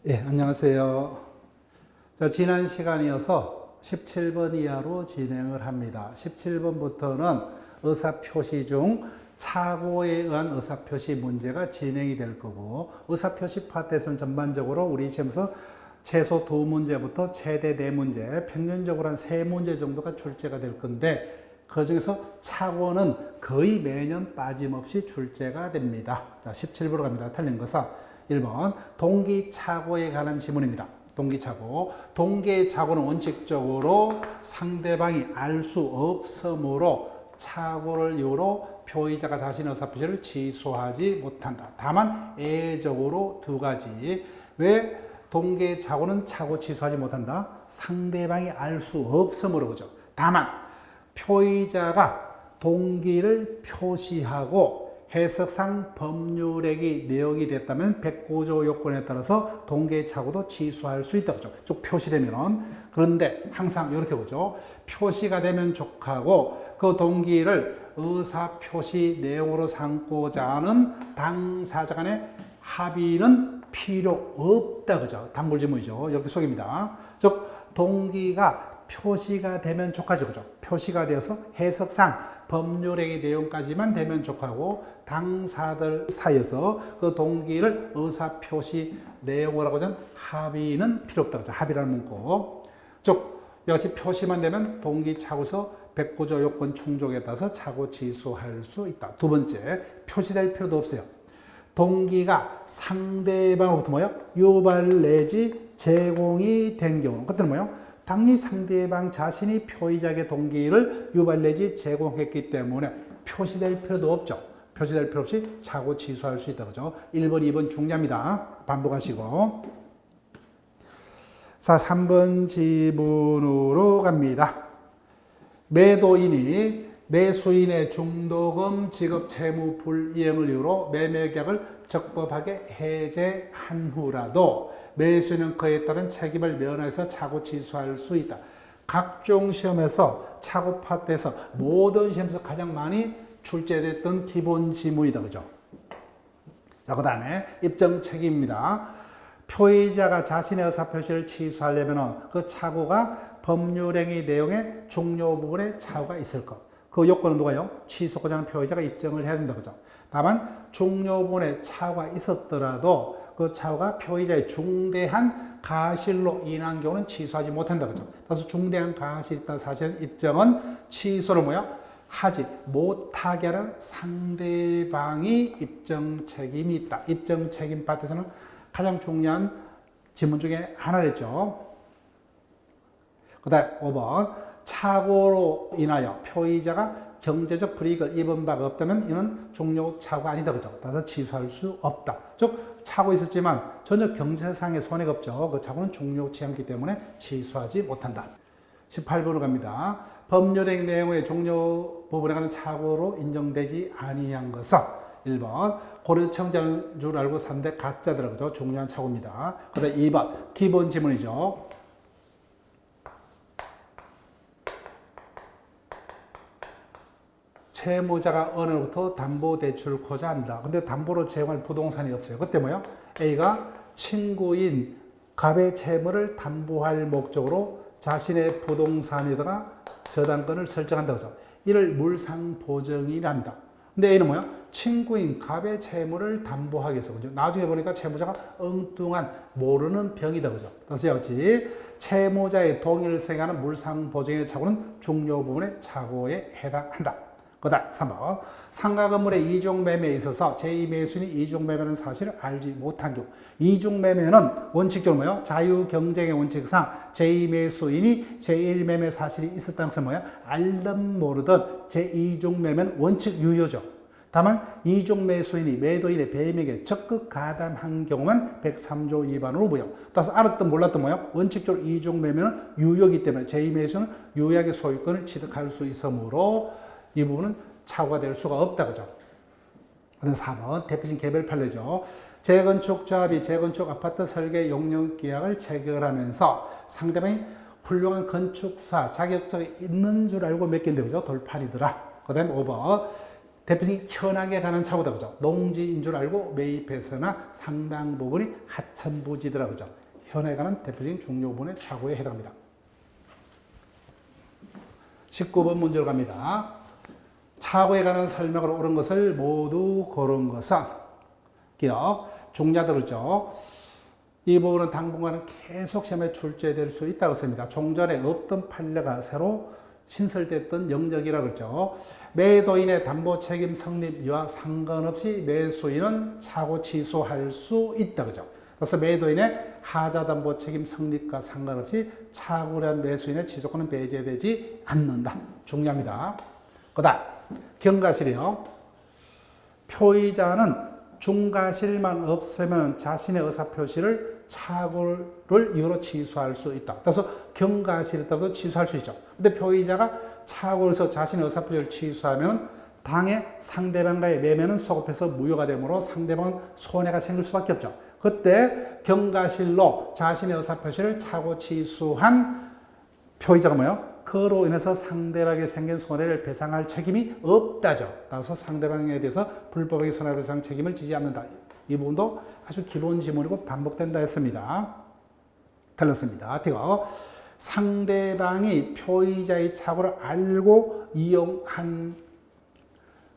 예, 안녕하세요. 지난 시간이어서 17번 이하로 진행을 합니다. 17번부터는 의사표시 중 착오에 의한 의사표시 문제가 진행이 될 거고, 의사표시 파트에서는 전반적으로 우리 시험에서 최소 2문제부터 최대 4문제, 평균적으로 한 3문제 정도가 출제가 될 건데, 그 중에서 착오는 거의 매년 빠짐없이 출제가 됩니다. 자, 17번으로 갑니다. 틀린 것은 1번 동기착오에 관한 지문입니다. 동기착오. 동기착오는 원칙적으로 상대방이 알 수 없으므로 착오를 이유로 표의자가 자신의 의사표시를 취소하지 못한다. 다만 예외적으로 두 가지. 왜 동기착오는 착오 취소하지 못한다? 상대방이 알 수 없으므로 그죠. 다만 표의자가 동기를 표시하고 해석상 법률액이 내역이 됐다면 109조 요건에 따라서 동기착오도 취소할 수 있다고 하죠. 쭉 표시되면은. 그런데 항상 이렇게 보죠. 표시가 되면 족하고 그 동기를 의사표시 내용으로 삼고자 하는 당사자 간의 합의는 필요 없다 그죠. 단골지문이죠. 여기 속입니다. 즉 동기가 표시가 되면 족하죠. 그죠. 표시가 되어서 해석상 법률행위 내용까지만 되면 족하고 당사들 사이에서 그 동기를 의사표시 내용이라고 하는 합의는 필요 없다. 그죠. 합의라는 문구. 즉 역시 표시만 되면 동기 착오서 109조 요건 충족에 따라서 착오 취소할 수 있다. 두 번째, 표시될 필요도 없어요. 동기가 상대방으로부터 뭐요? 유발 내지 제공이 된 경우. 그때는 뭐요? 당연히 상대방 자신이 표의자에게 동기를 유발 내지 제공했기 때문에 표시될 필요도 없죠. 표시될 필요 없이 착오 취소할 수 있다. 그죠? 1번, 2번 중요합니다. 반복하시고. 자, 3번 지문으로 갑니다. 매도인이 매수인의 중도금 지급 채무 불이행을 이유로 매매계약을 적법하게 해제한 후라도 매수인은 그에 따른 책임을 면해서 착오 취소할 수 있다. 각종 시험에서 착오 파트에서 모든 시험에서 가장 많이 출제됐던 기본 지문이다. 그죠? 자, 그 다음에 입증 책임입니다. 표의자가 자신의 의사표시를 취소하려면 그 착오가 법률행위 내용의 종료 부분에 착오가 있을 것. 그 요건은 누가요? 취소하고자 하는 표의자가 입증을 해야 된다. 그죠? 다만 종료 부분에 착오가 있었더라도 그 착오가 표의자의 중대한 가실로 인한 경우는 취소하지 못한다. 그죠? 그래서 중대한 가실이 있다 사실은 입증은 취소를 뭐야? 하지 못하게 하는 상대방이 입증 책임이 있다. 입증 책임 파트에서는 가장 중요한 지문 중에 하나랬죠. 그 다음 5번 착오로 인하여 표의자가 경제적 불이익을 입은 바가 없다면 이는 종료 착오가 아니다. 그죠? 따라서 취소할 수 없다. 즉 착오 있었지만 전혀 경제상의 손해가 없죠. 그 착오는 종료치 않기 때문에 취소하지 못한다. 18번으로 갑니다. 법률행 내용의 종료 부분에 관한 착오로 인정되지 아니한 것은 1번 고려청자인 줄 알고 산데 가짜더라. 그죠? 중요한 착오입니다. 그 다음 2번 기본 지문이죠. 채무자가 은행으로부터 담보대출코자 한다. 근데 담보로 제공할 부동산이 없어요. 그때 뭐요? A가 친구인 갑의 채무를 담보할 목적으로 자신의 부동산에다가 저당권을 설정한다. 그죠? 이를 물상보증이랍니다. 근데 A는 뭐야? 친구인 갑의 채무를 담보하기 위해서. 그죠? 나중에 보니까 채무자가 엉뚱한 모르는 병이다. 그죠? 다시 역시 채무자의 동의를 생각하는 물상보증의 착오는 중요 부분의 착오에 해당한다. 그 다음 3번 상가 건물의 이중매매에 있어서 제2매수인이 이중매매라는 사실을 알지 못한 경우. 이중매매는 원칙적으로 뭐예요? 자유경쟁의 원칙상 제2매수인이 제1매매 사실이 있었다는 것은 뭐예요? 알든 모르든 제2중매매는 원칙 유효죠. 다만 이중매수인이 매도인의 배임에게 적극 가담한 경우만 103조 위반으로 보여. 따라서 알았든 몰랐든 뭐예요? 원칙적으로 이중매매는 유효이기 때문에 제2매수인은 유효하게 소유권을 취득할 수 있으므로 이 부분은 착오가 될 수가 없다. 그죠? 4번 대표적인 개별 판례죠. 재건축 조합이 재건축 아파트 설계 용역 계약을 체결하면서 상대방이 훌륭한 건축사 자격증이 있는 줄 알고 맡긴데 그죠? 돌팔이더라. 그 다음에 5번 대표적인 현황에 관한 착오다. 그죠? 농지인 줄 알고 매입해서나 상당 부분이 하천부지더라. 그죠? 현황에 관한 대표적인 중요 부분의 착오에 해당합니다. 19번 문제로 갑니다. 착오에 관한 설명을 옳은 것을 모두 고른 것은 기억, 중자들었죠. 이 부분은 당분간은 계속 시험에 출제될 수 있다고 했습니다. 종전에 없던 판례가 새로 신설됐던 영역이라고 했죠. 매도인의 담보 책임 성립과 상관없이 매수인은 착오 취소할 수 있다. 그죠? 그래서 매도인의 하자 담보 책임 성립과 상관없이 착오한 매수인의 취소권은 배제되지 않는다. 중요합니다. 그다음 경과실이요. 표의자는 중과실만 없으면 자신의 의사표시를 착오를 이유로 취소할 수 있다. 그래서 경과실에도 취소할 수 있죠. 근데 표의자가 착오해서 자신의 의사표시를 취소하면 당의 상대방과의 매매는 소급해서 무효가 되므로 상대방은 손해가 생길 수밖에 없죠. 그때 경과실로 자신의 의사표시를 착오 취소한 표의자가 뭐예요? 그로 인해서 상대방에게 생긴 손해를 배상할 책임이 없다죠. 따라서 상대방에 대해서 불법하게 손해배상 책임을 지지 않는다. 이 부분도 아주 기본 지문이고 반복된다 했습니다. 틀렸습니다. 뒤가 상대방이 표의자의 착오를 알고 이용한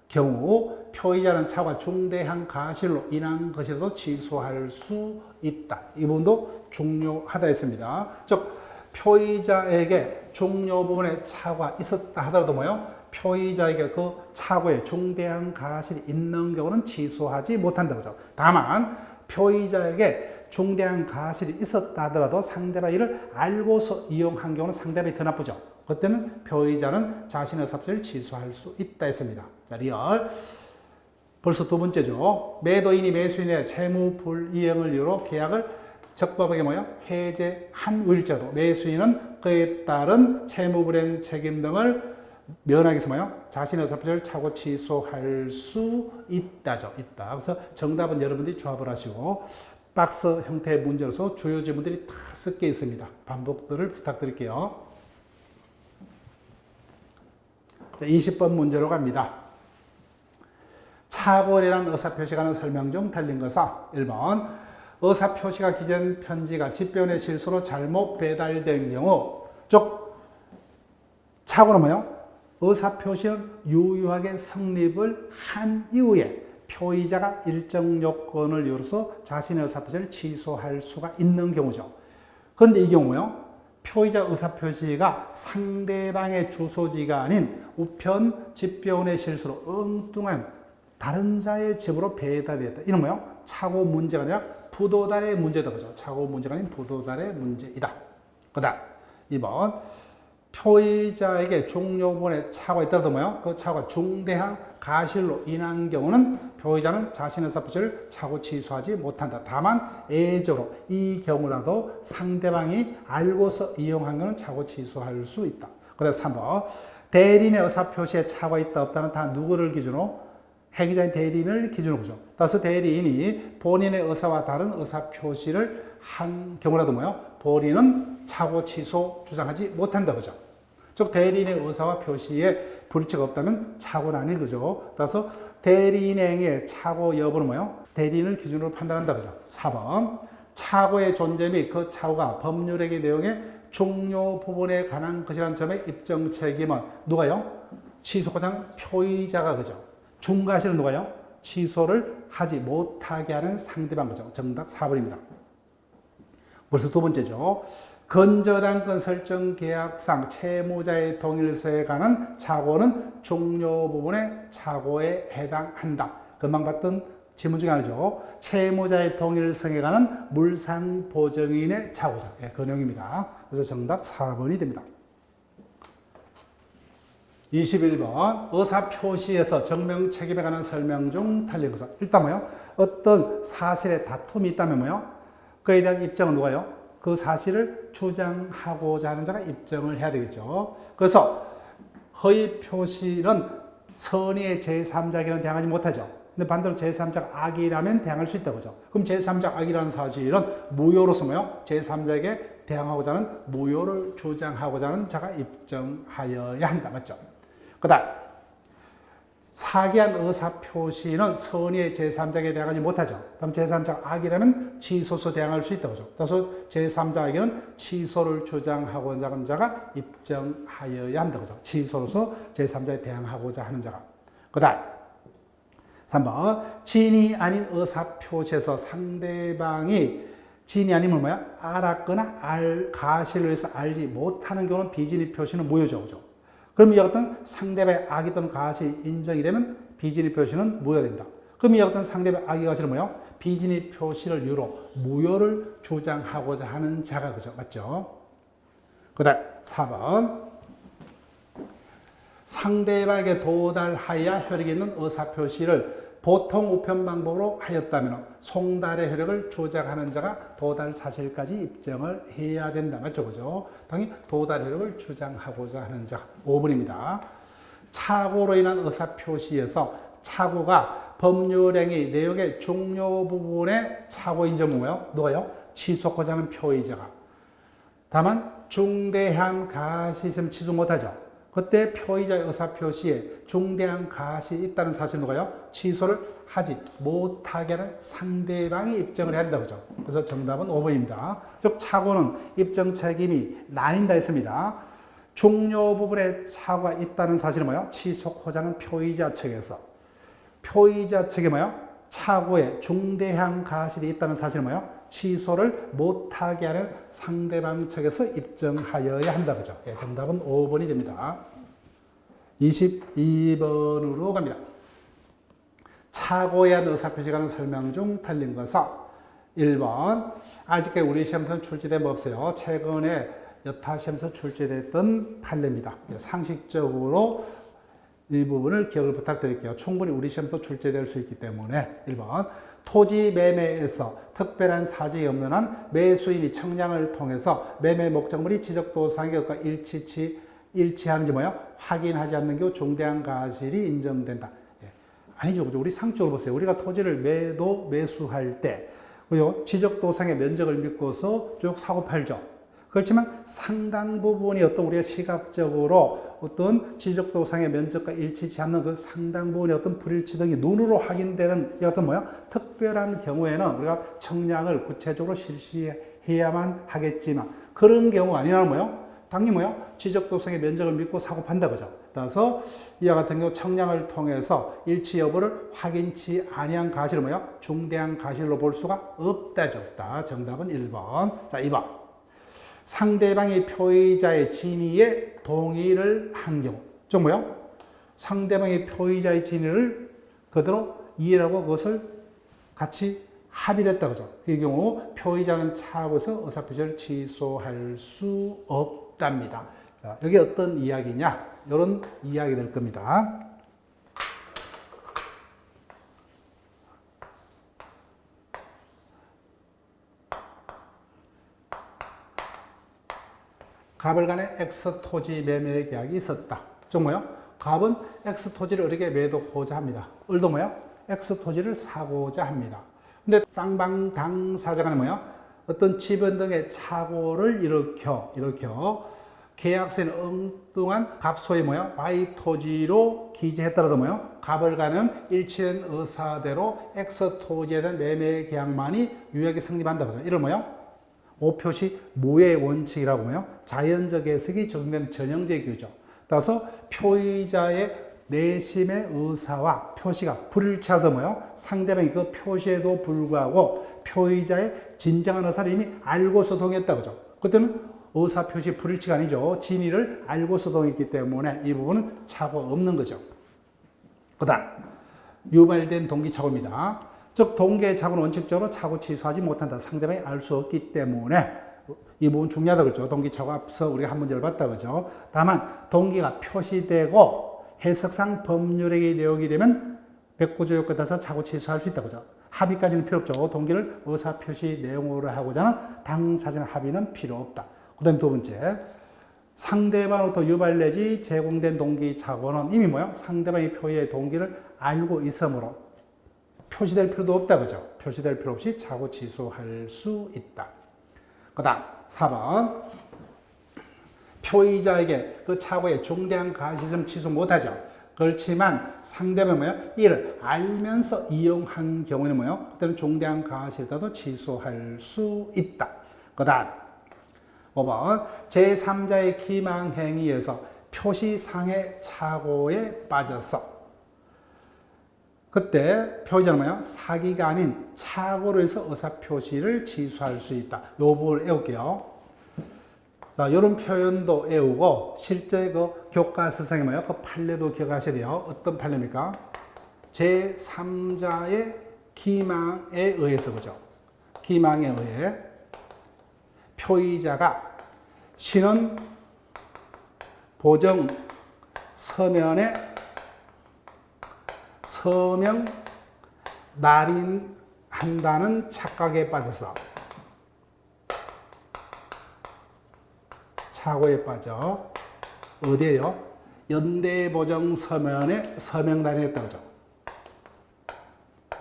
경우 표의자는 착오가 중대한 과실로 인한 것이라도 취소할 수 있다. 이 부분도 중요하다 했습니다. 즉 표의자에게 중요 부분에 착오가 있었다 하더라도 뭐요? 표의자에게 그 착오에 중대한 과실이 있는 경우는 취소하지 못한다. 그죠? 다만 표의자에게 중대한 과실이 있었다 하더라도 상대방이 이를 알고서 이용한 경우는 상대방이 더 나쁘죠. 그때는 표의자는 자신의 삽질을 취소할 수 있다 했습니다. 자, 리얼. 벌써 두 번째죠. 매도인이 매수인의 채무 불이행을 이유로 계약을 적법하게 뭐요? 해제한 의일자도 매수인은 그에 따른 채무불이행 책임 등을 면하기 위해서 뭐요? 자신의 의사표시를 착오 취소할 수 있다죠. 있다. 그래서 정답은 여러분들이 조합을 하시고 박스 형태의 문제로서 주요 지문들이 다 섞여 있습니다. 반복들을 부탁드릴게요. 자, 20번 문제로 갑니다. 착오이라는 의사표시가 하는 설명 중 틀린 것은 1번 의사표시가 기재된 편지가 집배원의 실수로 잘못 배달된 경우 즉 착오는 뭐예요? 의사표시는 유효하게 성립을 한 이후에 표의자가 일정 요건을 이루어서 자신의 의사표시를 취소할 수가 있는 경우죠. 그런데 이 경우요. 표의자 의사표시가 상대방의 주소지가 아닌 우편 집배원의 실수로 엉뚱한 다른 자의 집으로 배달이 됐다. 이런 뭐예요? 착오 문제가 아니라 부도달의 문제다. 그죠? 착오 문제가 아닌 부도달의 문제이다. 그 다음 2번 표의자에게 종료 부분에 착오가 있다도 뭐예요? 그 착오가 중대한 과실로 인한 경우는 표의자는 자신의 의사표시를 착오 취소하지 못한다. 다만 예외적으로 이 경우라도 상대방이 알고서 이용한 것은 착오 취소할 수 있다. 그 다음 3번 대리인의 의사표시에 착오가 있다 없다는 다 누구를 기준으로? 해기자인 대리인을 기준으로 보죠. 따라서 대리인이 본인의 의사와 다른 의사표시를 한 경우라도 뭐예요? 본인은 착오 취소 주장하지 못한다. 그죠? 즉 대리인의 의사와 표시에 불이치가 없다면 착오는 아닌 거죠. 따라서 대리인의 행위의 착오 여부는 뭐예요? 대리인을 기준으로 판단한다. 그죠? 4번 착오의 존재 및 그 착오가 법률행위 내용의 중요 부분에 관한 것이라는 점의 입증 책임은 누가요? 취소권자는 표의자가 그죠? 중과실은 누가요? 취소를 하지 못하게 하는 상대방 거죠. 정답 4번입니다. 벌써 두 번째죠. 건저당권 설정 계약상 채무자의 동일서에 관한 착오는 중요 부분의 착오에 해당한다. 금방 봤던 지문 중에 하나죠. 채무자의 동일성에 관한 물상보증인의 착오죠. 예, 그 내용입니다. 그래서 정답 4번이 됩니다. 21번 의사표시에서 정명 책임에 관한 설명 중 틀린 것은 일단 뭐요? 어떤 사실에 다툼이 있다면 뭐요? 그에 대한 입증은 누가요? 그 사실을 주장하고자 하는 자가 입증을 해야 되겠죠. 그래서 허위 표시는 선의의 제3자에게는 대항하지 못하죠. 근데 반대로 제3자가 악이라면 대항할 수 있다고 하죠. 그럼 제3자가 악이라는 사실은 무효로서 뭐요? 제3자에게 대항하고자 하는 무효를 주장하고자 하는 자가 입증하여야 한다. 맞죠? 그 다음 사기한 의사표시는 선의의 제3자에게 대항하지 못하죠. 그럼 제3자가 악이라면 취소서 대항할 수 있다고 하죠. 따라서 제3자에게는 취소를 주장하고자 하는 자가 입증하여야 한다고 하죠. 취소로서 제3자에 대항하고자 하는 자가. 그 다음 3번 진이 아닌 의사표시에서 상대방이 진이 아니면 뭐야? 알았거나 가실로 해서 알지 못하는 경우는 비진의 표시는 무효죠. 그죠? 그럼 이와 같은 상대방의 악이 또는 가시 인정이 되면 비진의 표시는 무효됩니다. 그럼 이와 같은 상대방의 악이 가시는 뭐예요? 비진의 표시를 이유로 무효를 주장하고자 하는 자가 그죠? 맞죠? 그 다음 4번 상대방에게 도달하여야 효력이 있는 의사표시를 보통 우편 방법으로 하였다면 송달의 효력을 주장하는 자가 도달 사실까지 입증을 해야 된다. 맞죠? 그죠? 당연히 도달 효력을 주장하고자 하는 자. 5번입니다. 착오로 인한 의사표시에서 착오가 법률행위 내용의 중요 부분에 착오 인정은 뭐예요? 누가요? 취소하고자 하는 표의자가. 다만 중대한 가시 있으면 취소 못하죠. 그때 표의자의 의사표시에 중대한 가시 있다는 사실 누가요? 취소를 하지 못하게 하는 상대방이 입증을 해야 한다고 그죠? 그래서 정답은 5번입니다. 즉 착오는 입증 책임이 나뉜다 했습니다. 중요 부분에 착오가 있다는 사실은 뭐예요? 취소하고자 하는 표의자 측에서. 표의자 측에 뭐예요? 착오에 중대한 가실이 있다는 사실은 뭐예요? 취소를 못하게 하는 상대방 측에서 입증하여야 한다. 그죠? 예, 정답은 5번이 됩니다. 22번으로 갑니다. 착오에 대한 의사표시에 관한 설명 중 틀린 것은 1번 아직까지 우리 시험에서 출제된 법 없어요. 최근에 여타 시험에서 출제됐던 판례입니다. 예, 상식적으로 이 부분을 기억을 부탁드릴게요. 충분히 우리 시험도 출제될 수 있기 때문에 1번 토지 매매에서 특별한 사정이 없는 한 매수인이 청량을 통해서 매매 목적물이 지적도상의 것과 일치하는지 뭐예요? 확인하지 않는 경우 중대한 가실이 인정된다. 예. 아니죠. 그죠? 우리 상적으로 보세요. 우리가 토지를 매수할 때 지적도상의 면적을 믿고서 쭉 사고 팔죠. 그렇지만 상당 부분이 어떤 우리가 시각적으로 어떤 지적도상의 면적과 일치치 않는 그 상당 부분의 어떤 불일치 등이 눈으로 확인되는 이 어떤 뭐야? 특별한 경우에는 우리가 청량을 구체적으로 실시해야만 하겠지만 그런 경우 아니라는 뭐요? 당연히 뭐요? 지적도상의 면적을 믿고 사고 판다 그죠? 따라서 이와 같은 경우 청량을 통해서 일치 여부를 확인치 아니한 가실을 뭐요? 중대한 가실로 볼 수가 없다죠. 없다. 정답은 1번. 자, 2번. 상대방이 표의자의 진위에 동의를 한 경우. 좀 뭐요? 상대방이 표의자의 진위를 그대로 이해하고 그것을 같이 합의를 했다. 그죠? 이 경우 표의자는 차고서 의사표시를 취소할 수 없답니다. 자, 여기 어떤 이야기냐? 이런 이야기 될 겁니다. 갑을 간에 X 토지 매매 계약이 있었다. 좀 뭐요? 갑은 X 토지를 을에게 매도하고자 합니다. 을도 뭐요? X 토지를 사고자 합니다. 근데 쌍방 당사자 간에 뭐요? 어떤 지분 등의 착오를 일으켜 계약서에는 엉뚱한 갑소의 뭐요? Y 토지로 기재했더라도 뭐요? 갑을 가는 일치된 의사대로 X 토지에 대한 매매 계약만이 유효하게 성립한다고 하죠. 이를 뭐요? 오표시 모의 원칙이라고 하며 자연적 해석이 적용된 전형적 규죠. 따라서 표의자의 내심의 의사와 표시가 불일치하다 뭐요? 상대방이 그 표시에도 불구하고 표의자의 진정한 의사를 이미 알고서 동의했다 그죠? 그때는 의사 표시 불일치가 아니죠. 진위를 알고서 동의했기 때문에 이 부분은 착오가 없는 거죠. 그다음 유발된 동기착오입니다. 즉 동기의 착오는 원칙적으로 착오 취소하지 못한다. 상대방이 알 수 없기 때문에 이 부분 중요하다 그렇죠. 동기착오 앞서 우리가 한 문제를 봤다 그죠. 다만 동기가 표시되고 해석상 법률행위 내용이 되면 백구조 요건에 따라서 착오 취소할 수 있다 그죠. 합의까지는 필요 없죠. 동기를 의사표시 내용으로 하고자 하는 당사자의 합의는 필요 없다. 그 다음 두 번째 상대방으로부터 유발 내지 제공된 동기착오는 이미 뭐요? 상대방의 표의의 동기를 알고 있으므로 표시될 필요도 없다. 그죠? 표시될 필요 없이 착오 취소할 수 있다. 그 다음 4번 표의자에게 그 착오에 중대한 가시점 취소 못하죠. 그렇지만 상대방이 뭐야? 이를 알면서 이용한 경우는 뭐예요? 그때는 중대한 과실과도 취소할 수 있다. 그 다음 5번 제3자의 기망행위에서 표시상의 착오에 빠졌어. 그때 표의자는 뭐예요? 사기가 아닌 착오로 해서 의사표시를 취소할 수 있다. 이 부분을 외울게요. 자, 이런 표현도 외우고 실제 그 교과서상에 뭐예요? 그 판례도 기억하셔야 돼요. 어떤 판례입니까? 제3자의 기망에 의해서 그죠? 기망에 의해 표의자가 신원 보정 서면에 서명 날인한다는 착각에 빠져서 착오에 빠져 어디에요? 연대보정 서면에 서명 날인했다 그죠?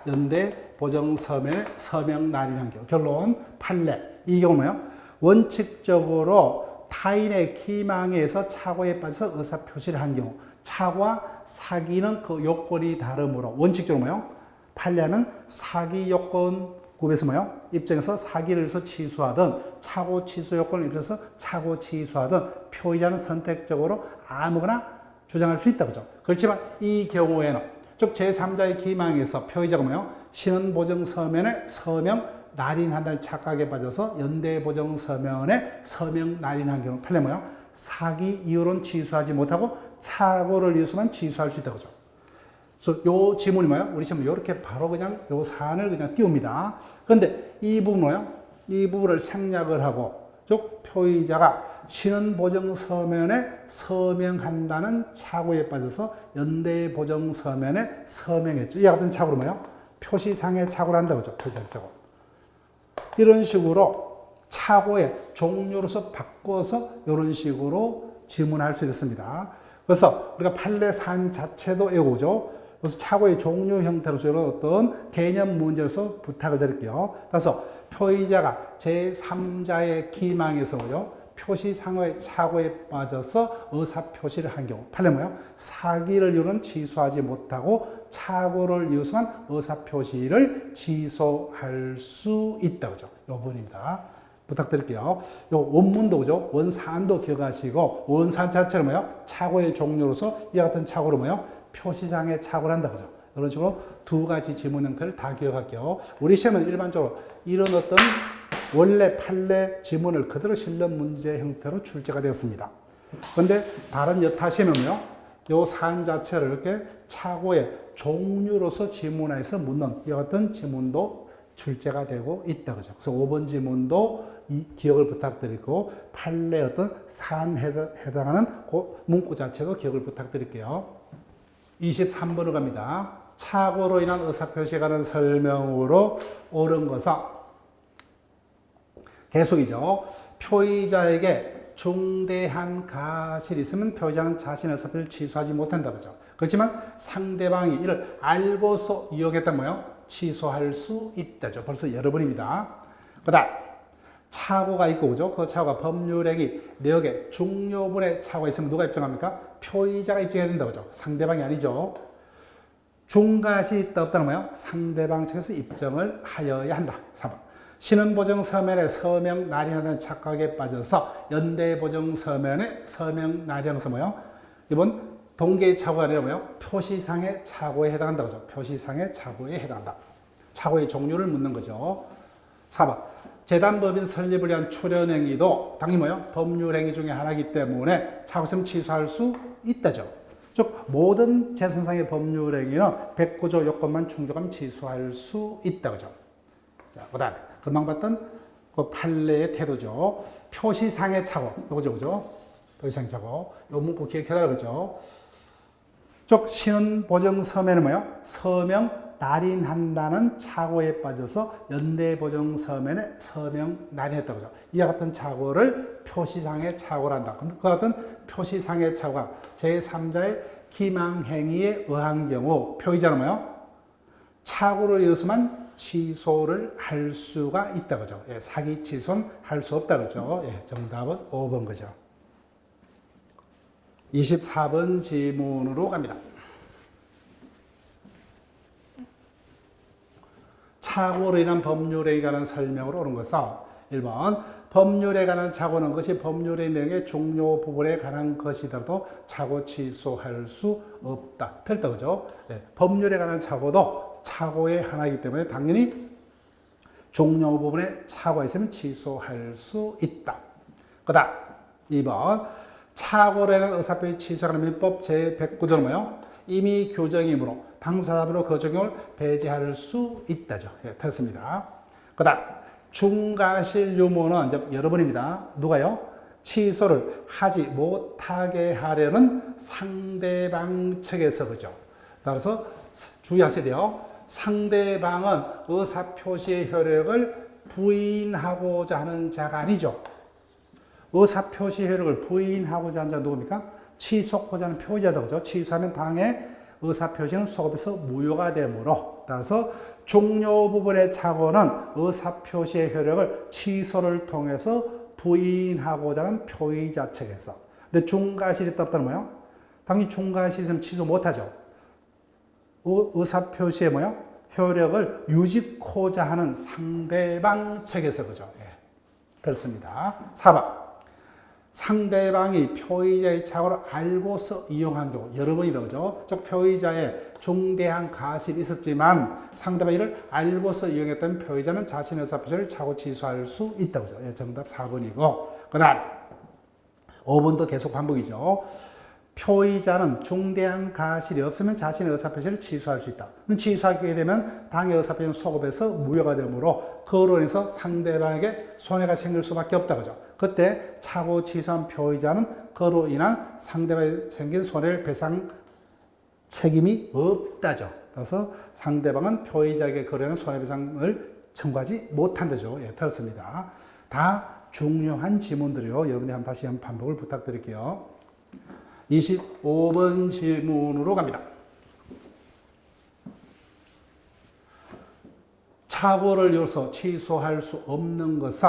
연대보정 서면에 서명 날인한 경우 결론 판례 이 경우 뭐예요? 원칙적으로 타인의 기망에 의해서 착오에 빠져서 의사표시를 한 경우 착오와 사기는 그 요건이 다르므로 원칙적으로 뭐예요? 판례는 사기 요건 구에서 뭐예요? 입증해서 사기를 해서 취소하든 착오 취소 요건을 입증해서 착오 취소하든 표의자는 선택적으로 아무거나 주장할 수 있다 그죠? 그렇지만 이 경우에는 즉 제3자의 기망에서 표의자가 뭐예요? 신원보정 서면에 서명 날인한다는 착각에 빠져서 연대보정 서면에 서명 날인한 경우 판례 뭐예요? 사기 이유로는 취소하지 못하고 착오를 이유서만 취소할 수 있다 그죠? 그래서 요 지문이 뭐예요? 우리 시험은 이렇게 바로 그냥 요 사안을 그냥 띄웁니다. 그런데 이 부분 뭐예요? 이 부분을 생략을 하고 즉 표의자가 신원보정 서면에 서명한다는 착오에 빠져서 연대보정 서면에 서명했죠. 이와 같은 착오로 뭐예요? 표시상의 착오를 한다 그죠? 표시상의 착오. 이런 식으로 착오의 종류로서 바꿔서 이런 식으로 지문할 수 있습니다. 그래서 우리가 판례 사안 자체도 외우죠. 그래서 착오의 종류 형태로서 이런 어떤 개념 문제로서 부탁을 드릴게요. 그래서 표의자가 제3자의 기망에서요. 표시상의 착오에 빠져서 의사표시를 한 경우 판례 뭐예요? 사기를 이유는 취소하지 못하고 착오를 이유서만 의사표시를 취소할 수 있다 그죠? 요 부분입니다. 부탁드릴게요. 요 원문도 그죠? 원사안도 기억하시고 원사안 자체는 뭐예요? 착오의 종류로서 이와 같은 착오로 뭐예요? 표시상의 착오를 한다 그죠? 이런 식으로 두 가지 지문 형태를 다 기억할게요. 우리 시험은 일반적으로 이런 어떤 원래 판례 지문을 그대로 실는 문제 형태로 출제가 되었습니다. 그런데 다른 여타 시험은요, 이 사안 자체를 이렇게 착오의 종류로서 지문화해서 묻는 이와 같은 지문도 출제가 되고 있다 그죠? 그래서 5번 지문도 이 기억을 부탁드리고 판례 어떤 사안 해당하는 그 문구 자체도 기억을 부탁드릴게요. 23번으로 갑니다. 착오로 인한 의사표시에 관한 설명으로 옳은 것은 계속이죠. 표의자에게 중대한 가실이 있으면 표의자는 자신의 의사표시를 취소하지 못한다 그죠. 그렇지만 상대방이 이를 알고서 이용했다면 뭐예요? 취소할 수 있다죠. 벌써 여러 번입니다. 그 다음 착오가 있고 그죠? 그 착오가 법률행위 내역에 중요분의 착오가 있으면 누가 입증합니까? 표의자가 입증해야 된다 그죠? 상대방이 아니죠. 중과실이 있다 없다는 뭐예요? 상대방 측에서 입증을 하여야 한다. 4번 신원보정 서면에 서명 날인하는 착각에 빠져서 연대보정 서면에 서명 날인하면서 뭐예요? 이번 동계의 착오가 아니라 뭐예요? 표시상의 착오에 해당한다 그죠? 표시상의 착오에 해당한다. 착오의 종류를 묻는 거죠. 4번 재단법인 설립을 위한 출연행위도 당연히 뭐예요? 법률행위 중에 하나이기 때문에 착오 있으면 취소할 수 있다죠. 즉 모든 재산상의 법률행위는 109조 요건만 충족하면 취소할 수 있다 그죠? 자, 그다음에 금방 봤던 그 판례의 태도죠. 표시상의 착오, 요거죠, 그죠? 표시상의 착오, 요 문구 기억해달라 그죠? 즉 신원보정 서면은 뭐예요? 서명 날인한다는 착오에 빠져서 연대보정 서면에 서명 날인했다 그죠? 이와 같은 착오를 표시상의 착오를 한다. 그 같은 표시상의 착오가 제3자의 기망행위에 의한 경우 표의자는 뭐예요? 착오로 이어서만 취소를 할 수가 있다 그죠? 예, 사기 취소는 할 수 없다 그죠? 예, 정답은 5번 거죠. 24번 지문으로 갑니다. 착오로 인한 법률에 관한 설명으로 오는 것은 1번 법률에 관한 착오는 것이 법률의 내용의 종료 부분에 관한 것이더라도 착오 취소할 수 없다. 별도 그죠? 네. 법률에 관한 착오도 착오의 하나이기 때문에 당연히 종료 부분에 착오가 있으면 취소할 수 있다. 그 다음 2번 착오로 인한 의사표시 취소하는 민법 제109조는 뭐요? 임의 교정이므로 당사자로 그 적용을 배제할 수 있다죠. 예, 됐습니다. 그 다음 중과실 유무는 이제 여러분입니다. 누가요? 취소를 하지 못하게 하려는 상대방 측에서 그죠. 따라서 주의하셔야 돼요. 상대방은 의사표시의 효력을 부인하고자 하는 자가 아니죠. 의사표시 효력을 부인하고자 하는 자가 누굽니까? 취소하고자 하는 표의자다. 그죠? 취소하면 당해 의사표시는 소급에서 무효가 되므로 따라서 종료 부분의 착오는 의사표시의 효력을 취소를 통해서 부인하고자 하는 표의자 측에서. 근데 중과실이 있다는 뭐예요? 당연히 중과실이 있으면 취소 못하죠. 의사표시의 뭐예요? 효력을 유지코자 하는 상대방 측에서 그죠. 예. 그렇습니다. 4번. 상대방이 표의자의 착오를 알고서 이용한 경우 여러 번이다 그죠? 즉 표의자의 중대한 가실이 있었지만 상대방이 이를 알고서 이용했다면 표의자는 자신의 의사표시를 착오 취소할 수 있다 그죠? 예, 정답 4번이고 그 다음 5번도 계속 반복이죠. 표의자는 중대한 가실이 없으면 자신의 의사표시를 취소할 수 있다. 취소하게 되면 당의 의사표시는 소급해서 무효가 되므로 그로 인해서 상대방에게 손해가 생길 수밖에 없다 그죠? 그때 착오 취소한 표의자는 그로 인한 상대방에 생긴 손해를 배상 책임이 없다죠. 그래서 상대방은 표의자에게 그로 인한 손해배상을 청구하지 못한다죠. 예, 그렇습니다. 다 중요한 지문들이요. 여러분이 다시 한번 반복을 부탁드릴게요. 25번 질문으로 갑니다. 착오를 이뤄서 취소할 수 없는 것은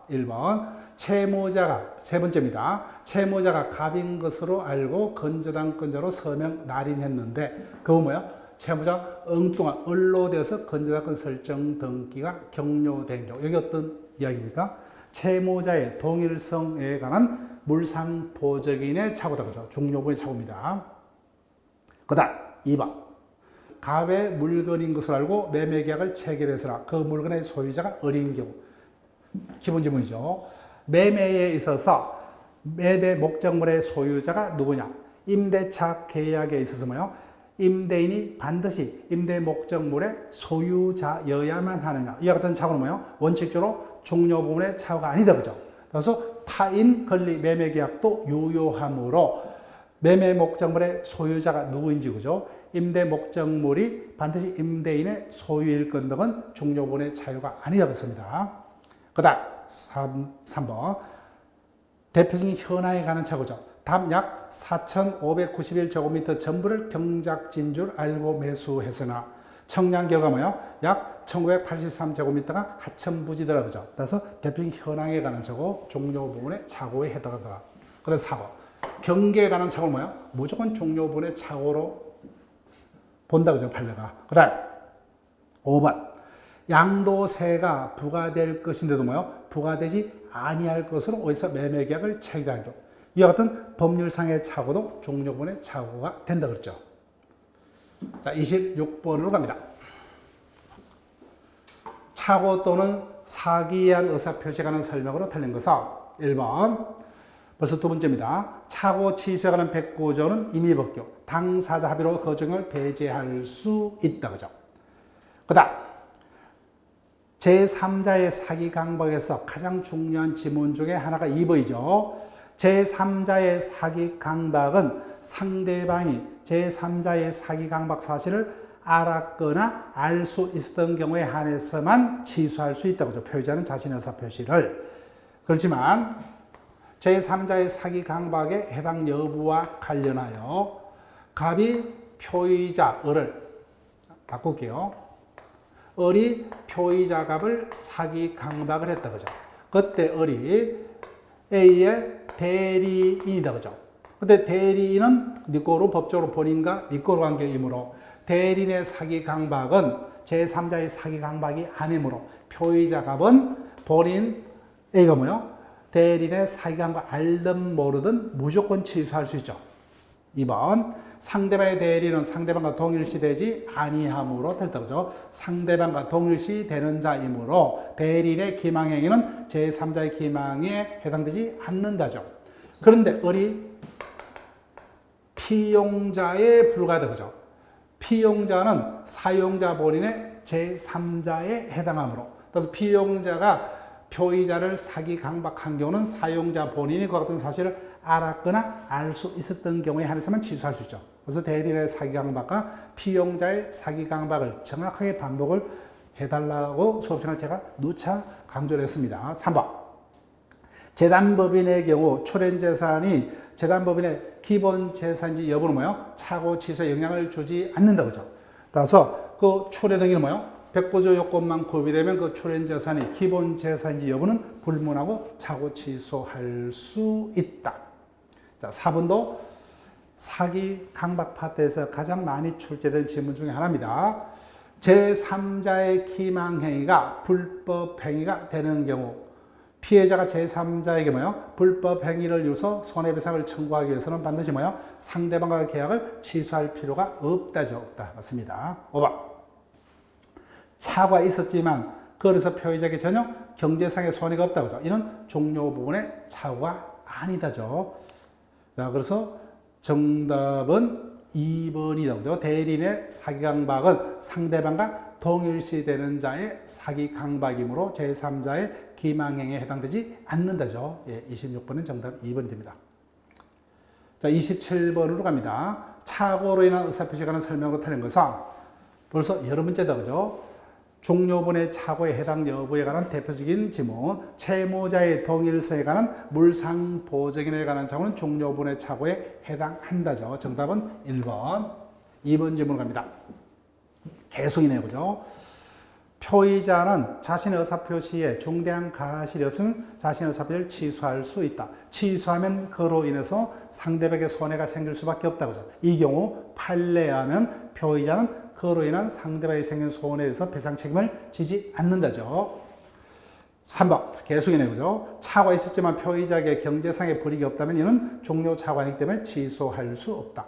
1번 채무자가 세 번째입니다. 채무자가 갑인 것으로 알고 건저당권자로 서명 날인했는데 그건 뭐야? 채무자가 엉뚱한 언로되어서 건저당권 설정 등기가 격려된 경우. 여기 어떤 이야기입니까? 채무자의 동일성에 관한 물상보적인의 착오다. 그죠? 종료부의 착오입니다. 그 다음 2번 갑의 물건인 것을 알고 매매계약을 체결해서라 그 물건의 소유자가 어린 경우. 기본 지문이죠. 매매에 있어서 매매 목적물의 소유자가 누구냐? 임대차 계약에 있어서 뭐요? 임대인이 반드시 임대 목적물의 소유자여야만 하느냐? 이와 같은 착오는 뭐요? 원칙적으로 종료 부분의 착오가 아니다. 그죠? 그래서 타인 권리 매매 계약도 유효하므로 매매 목적물의 소유자가 누구인지 그죠? 임대 목적물이 반드시 임대인의 소유일 것 등은 종료 부분의 착오가 아니라고 했습니다. 그 다음 3번 대표적인 현황에 관한 착오죠. 답 약 4,591제곱미터 전부를 경작진 줄 알고 매수했으나 청량 결과 뭐요? 약 1,983제곱미터가 하천부지더라 그죠. 그래서 대표적인 현황에 관한 착오, 종료 부분의 착오에 해당하더라. 그래서 4번 경계에 관한 착오는 뭐요? 무조건 종료 부분의 착오로 본다 그죠. 판례가. 그 다음 5번 양도세가 부과될 것인데도 뭐요? 부과되지 아니할 것으로 어디서 매매계약을 체결한 경우. 이와 같은 법률상의 착오도 종료부분의 착오가 된다 그랬죠. 자, 26번으로 갑니다. 착오 또는 사기에 의한 의사표시에 관한 설명으로 틀린 것은 1번 벌써 두 번째입니다. 착오 취소에 관한 109조는 임의법규 당사자 합의로 그 적용을 배제할 수 있다 그죠. 그 다음 제3자의 사기 강박에서 가장 중요한 지문 중에 하나가 2번이죠. 제3자의 사기 강박은 상대방이 제3자의 사기 강박 사실을 알았거나 알 수 있었던 경우에 한해서만 취소할 수 있다고 하죠. 표의자는 자신의 의사표시를. 그렇지만 제3자의 사기 강박에 해당 여부와 관련하여 갑이 표의자 을을 바꿀게요. 을이 표의자 갑을 사기 강박을 했다 그죠. 그때 을이 A의 대리인이다 그죠. 근데 대리인은 니꼬로 법적으로 본인과 니꼬로 관계이므로 대리인의 사기 강박은 제3자의 사기 강박이 아니므로 표의자 값은 본인 A가 뭐요? 대리인의 사기 강박 알든 모르든 무조건 취소할 수 있죠. 2번 상대방의 대리는 상대방과 동일시되지 아니함으로 됐다. 그죠? 상대방과 동일시 되는 자이므로 대리인의 기망행위는 제3자의 기망에 해당되지 않는다죠. 그런데 을이 피용자에 불과하다. 그죠? 피용자는 사용자 본인의 제3자에 해당하므로, 그래서 피용자가 표의자를 사기 강박한 경우는 사용자 본인이 그 같은 사실을 알았거나 알 수 있었던 경우에 한해서만 취소할 수 있죠. 그래서 대리인의 사기 강박과 피용자의 사기 강박을 정확하게 반복을 해달라고 수업 시간에 제가 누차 강조를 했습니다. 3번. 재단법인의 경우 출연재산이 재단법인의 기본 재산인지 여부는 뭐예요? 차고 취소에 영향을 주지 않는다. 그죠? 따라서 그 출연행위는 뭐예요? 백보조 요건만 구비되면 그 출연재산이 기본 재산인지 여부는 불문하고 차고 취소할 수 있다. 자, 4번도 사기 강박 파트에서 가장 많이 출제된 질문 중에 하나입니다. 제3자의 기망행위가 불법행위가 되는 경우 피해자가 제3자에게 뭐요? 불법행위를 이루어서 손해배상을 청구하기 위해서는 반드시 뭐요? 상대방과의 계약을 취소할 필요가 없다죠. 없다. 맞습니다. 5번. 차가 있었지만 그래서 표의자에게 전혀 경제상의 손해가 없다고 하죠. 이는 종료 부분의 차고가 아니다죠. 자, 그래서 정답은 2번이라고 하죠. 대리인의 사기 강박은 상대방과 동일시되는 자의 사기 강박이므로 제3자의 기망행위에 해당되지 않는다죠. 예, 26번은 정답 2번이 됩니다. 자, 27번으로 갑니다. 착오로 인한 의사표시에 관한 설명으로 타는 것은 벌써 여러 문제다. 그죠? 종료분의 착오에 해당 여부에 관한 대표적인 지문, 채무자의 동일성에 관한 물상보증인에 관한 자문은 종료분의 착오에 해당한다죠. 정답은 1번. 2번 지문으로 갑니다. 계속이네요. 그죠? 표의자는 자신의 의사표시에 중대한 가실이 없으면 자신의 의사표시를 취소할 수 있다. 취소하면 그로 인해서 상대방에게 손해가 생길 수밖에 없다. 그죠? 이 경우 판례하면 표의자는 그로 인한 상대방이 생긴 손해에 대해서 배상 책임을 지지 않는다죠. 3번 계속이네요. 그죠? 차고가 있었지만 표의자에게 경제상의 불이익이 없다면 이는 종료 차고가 아니기 때문에 취소할 수 없다.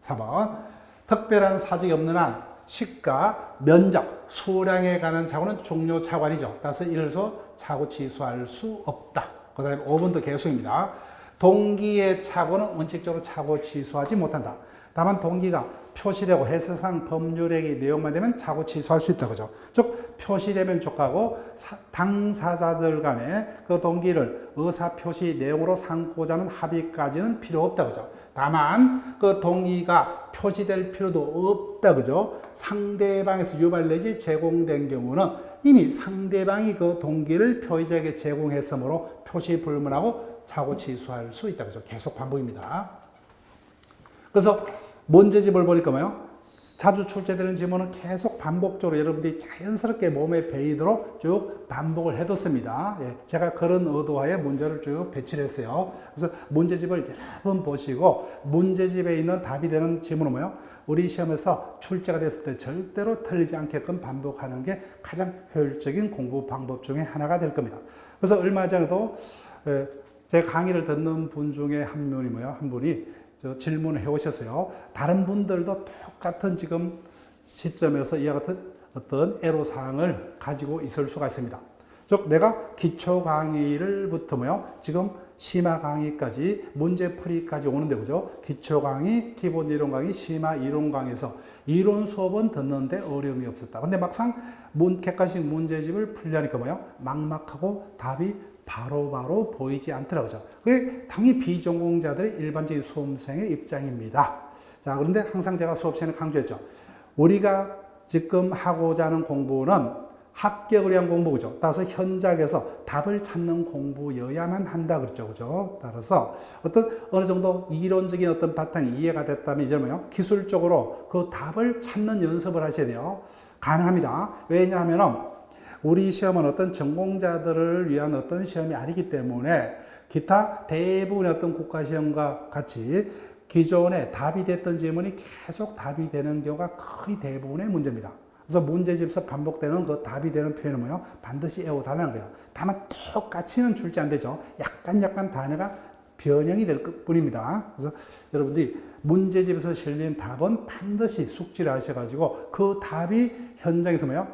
4번 특별한 사직이 없는 한 시가, 면적, 수량에 관한 차고는 종료 차고 아니죠. 따라서 이래서 차고 취소할 수 없다. 그 다음에 5번도 계속입니다. 동기의 차고는 원칙적으로 차고 취소하지 못한다. 다만 동기가 표시되고 해석상 법률행위 내용만 되면 차고 취소할 수 있다. 그죠? 즉 표시되면 족하고 당사자들 간에 그 동기를 의사표시 내용으로 삼고자 하는 합의까지는 필요 없다. 그죠? 다만 그 동기가 표시될 필요도 없다. 그죠? 상대방에서 유발내지 제공된 경우는 이미 상대방이 그 동기를 표의자에게 제공했으므로 표시 불문하고 차고 취소할 수 있다. 그죠? 계속 반복입니다. 그래서 문제집을 보니까 뭐요? 자주 출제되는 지문은 계속 반복적으로 여러분들이 자연스럽게 몸에 배이도록 쭉 반복을 해뒀습니다. 예, 제가 그런 의도하에 문제를 쭉 배치를 했어요. 그래서 문제집을 여러 번 보시고 문제집에 있는 답이 되는 지문은 뭐요? 우리 시험에서 출제가 됐을 때 절대로 틀리지 않게끔 반복하는 게 가장 효율적인 공부 방법 중에 하나가 될 겁니다. 그래서 얼마 전에도 제 강의를 듣는 분 중에 한 분이 질문을 해오셨어요. 다른 분들도 똑같은 지금 시점에서 이와 같은 어떤 애로사항을 가지고 있을 수가 있습니다. 즉, 내가 기초 강의를부터 지금 심화 강의까지, 문제풀이까지 오는데, 그죠? 기초 강의, 기본 이론 강의, 심화 이론 강의에서 이론 수업은 듣는데 어려움이 없었다. 근데 막상 객관식 문제집을 풀려니까 막막하고 답이 바로바로 보이지 않더라고요. 그게 당연히 비전공자들의 일반적인 수험생의 입장입니다. 자, 그런데 항상 제가 수업 시간에 강조했죠. 우리가 지금 하고자 하는 공부는 합격을 위한 공부죠. 따라서 현장에서 답을 찾는 공부여야만 한다 그랬죠. 그죠? 따라서 어느 정도 이론적인 어떤 바탕이 이해가 됐다면 이제 기술적으로 그 답을 찾는 연습을 하셔야 돼요. 가능합니다. 왜냐하면 우리 시험은 어떤 전공자들을 위한 어떤 시험이 아니기 때문에 기타 대부분의 어떤 국가시험과 같이 기존에 답이 됐던 질문이 계속 답이 되는 경우가 거의 대부분의 문제입니다. 그래서 문제집에서 반복되는 그 답이 되는 표현은 뭐예요? 반드시 외워달라는 거예요. 다만 똑같이는 줄지 안 되죠. 약간 단어가 변형이 될 뿐입니다. 그래서 여러분들이 문제집에서 실린 답은 반드시 숙지를 하셔가지고 그 답이 현장에서 뭐예요?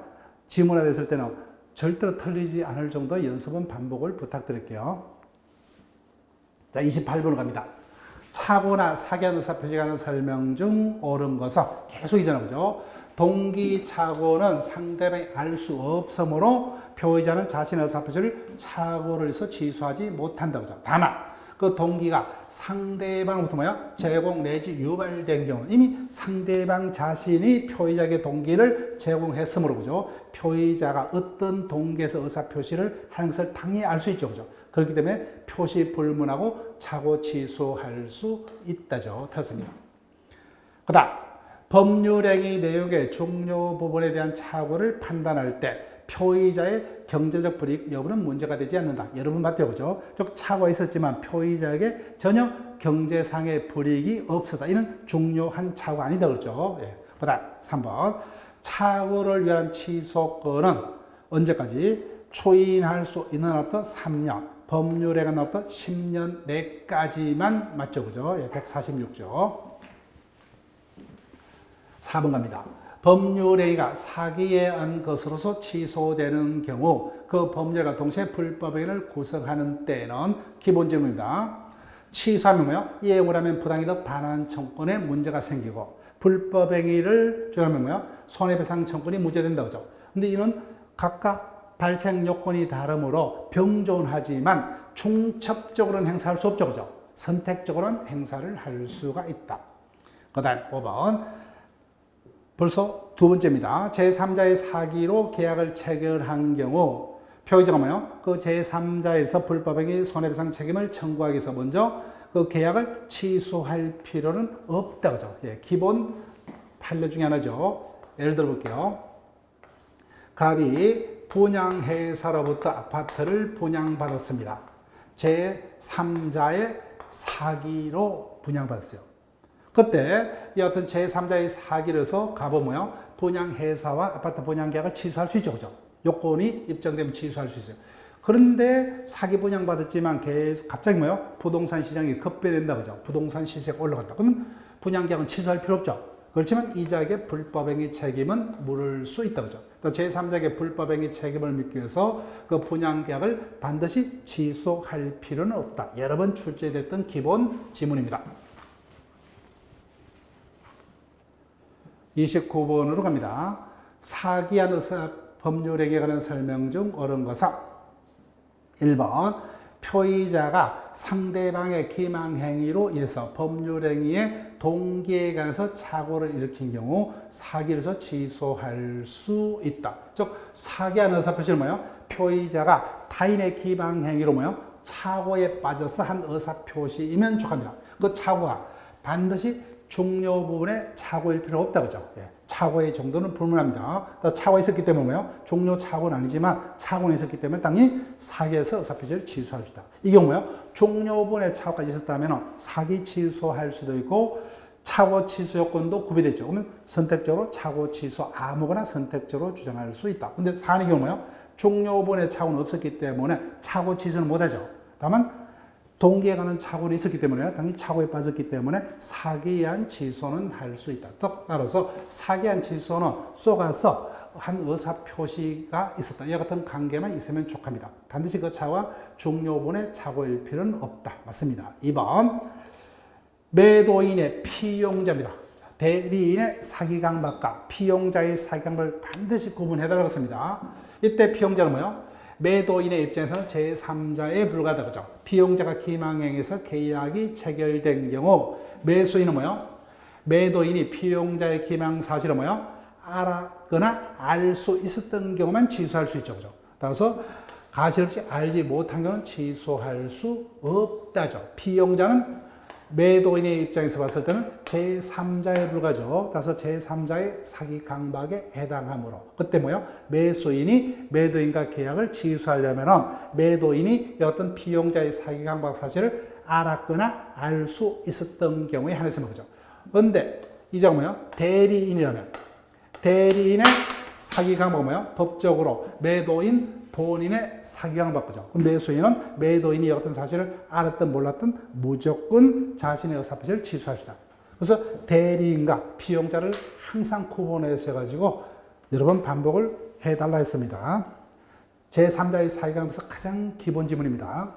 지문화됐을 때는 절대로 틀리지 않을 정도의 연습은 반복을 부탁드릴게요. 자, 28번으로 갑니다. 착오나 사견 의사표시가 하는 설명 중 옳은 것은 계속 이전하는 거죠. 동기 착오는 상대방이 알 수 없으므로 표의자는 자신의 의사표시를 착오를 해서 취소하지 못한다고 하죠. 다만 그 동기가 상대방으로부터 뭐야? 제공 내지 유발된 경우 이미 상대방 자신이 표의자에게 동기를 제공했으므로 그죠? 표의자가 어떤 동기에서 의사표시를 하는 것을 당연히 알 수 있죠. 그죠? 그렇기 때문에 표시 불문하고 착오 취소할 수 있다죠. 틀렸습니다. 그 다음 법률행위 내용의 중요 부분에 대한 착오를 판단할 때 표의자의 경제적 불이익 여부는 문제가 되지 않는다. 여러분 맞죠? 그죠? 즉 착오가 있었지만 표의자에게 전혀 경제상의 불이익이 없었다. 이는 중요한 착오가 아니다. 그렇죠? 예. 그 다음 3번 착오를 위한 취소권은 언제까지? 초인할 수 있는 날부터 3년, 법률에가 나부터 10년 내까지만 맞죠? 그죠? 예, 146조. 4번 갑니다. 법률행위가 사기에 의한 것으로서 취소되는 경우 그 법률과 동시에 불법행위를 구성하는 때는 기본 질문입니다. 취소하면 뭐요? 이행을 하면 부당이득 반환 청구권에 문제가 생기고 불법행위를 주장하면 뭐요? 손해배상 청구권이 문제된다고 하죠. 근데 이는 각각 발생 요건이 다르므로 병존하지만 중첩적으로는 행사할 수 없죠. 그죠? 선택적으로는 행사를 할 수가 있다. 그 다음 5번 벌써 두 번째입니다. 제3자의 사기로 계약을 체결한 경우 표의자가 뭐예요? 그 제3자에서 불법행위 손해배상 책임을 청구하기 위해서 먼저 그 계약을 취소할 필요는 없다. 그죠? 예, 기본 판례 중에 하나죠. 예를 들어 볼게요. 갑이 분양회사로부터 아파트를 분양받았습니다. 제3자의 사기로 분양받았어요. 그때 이 어떤 제3자의 사기를 해서 갑은 뭐요? 분양회사와 아파트 분양계약을 취소할 수 있죠. 그죠? 요건이 입증되면 취소할 수 있어요. 그런데 사기 분양받았지만 계속 갑자기 뭐요? 부동산 시장이 급변된다. 그죠? 부동산 시세가 올라간다. 그러면 분양계약은 취소할 필요 없죠. 그렇지만 이자에게 불법행위 책임은 물을 수 있다. 그죠? 또 제3자에게 불법행위 책임을 묻기 위해서 그 분양계약을 반드시 취소할 필요는 없다. 여러 번 출제됐던 기본 지문입니다. 29번으로 갑니다. 사기한 의사 법률행위에 관한 설명 중 옳은 것은 1번 표의자가 상대방의 기망행위로 인해서 법률행위의 동기에 관해서 착오를 일으킨 경우 사기로서 취소할 수 있다. 즉 사기한 의사표시는 뭐예요? 표의자가 타인의 기망행위로 뭐예요? 착오에 빠져서 한 의사표시이면 족합니다. 그 착오가 반드시 중요 부분에 착오일 필요 없다. 그죠? 예. 착오의 정도는 불문합니다. 착오가 있었기 때문에 뭐예요? 중요 착오는 아니지만 착오는 있었기 때문에 당연히 사기에서 의사표시를 취소할 수 있다. 이 경우 뭐예요? 중요 부분에 착오가 있었다면 사기 취소할 수도 있고 착오 취소 요건도 구비되어 있죠. 그러면 선택적으로 착오 취소 아무거나 선택적으로 주장할 수 있다. 근데 사안의 경우 뭐예요? 중요 부분에 착오는 없었기 때문에 착오 취소는 못하죠. 다만 동기에 관한 착오는 있었기 때문에 당연히 착오에 빠졌기 때문에 사기한 취소는 할 수 있다. 따라서 사기한 취소는 쏘가서 한 의사표시가 있었다. 이와 같은 관계만 있으면 족합니다. 반드시 그 착오가 중요분의 착오일 필요는 없다. 맞습니다. 2번 매도인의 피용자입니다. 대리인의 사기강박과 피용자의 사기강박을 반드시 구분해달라고 했습니다. 이때 피용자는 뭐예요? 매도인의 입장에서는 제3자에 불과하다. 그죠? 피용자가 기망행해서 계약이 체결된 경우 매수인은 뭐예요? 매도인이 피용자의 기망 사실을 뭐예요? 알았거나 알 수 있었던 경우만 취소할 수 있죠. 그죠? 따라서 가시없이 알지 못한 경우는 취소할 수 없다죠. 피용자는 매도인의 입장에서 봤을 때는 제3자에 불과하죠. 따라서 제3자의 사기 강박에 해당하므로 그때 뭐요? 매수인이 매도인과 계약을 취소하려면 매도인이 어떤 피용자의 사기 강박 사실을 알았거나 알 수 있었던 경우에 한해서 거죠. 그런데 이자가 뭐요? 대리인이라면 대리인의 사기 강박은 뭐예요? 법적으로 매도인 본인의 사기 강박 거죠. 그럼 매수인은 매도인이 어떤 사실을 알았든 몰랐든 무조건 자신의 의사표시를 취소할 수 있다. 그래서 대리인과 피용자를 항상 구분해서 가지고 여러 번 반복을 해달라 했습니다. 제3자의 사기 강박에서 가장 기본 지문입니다.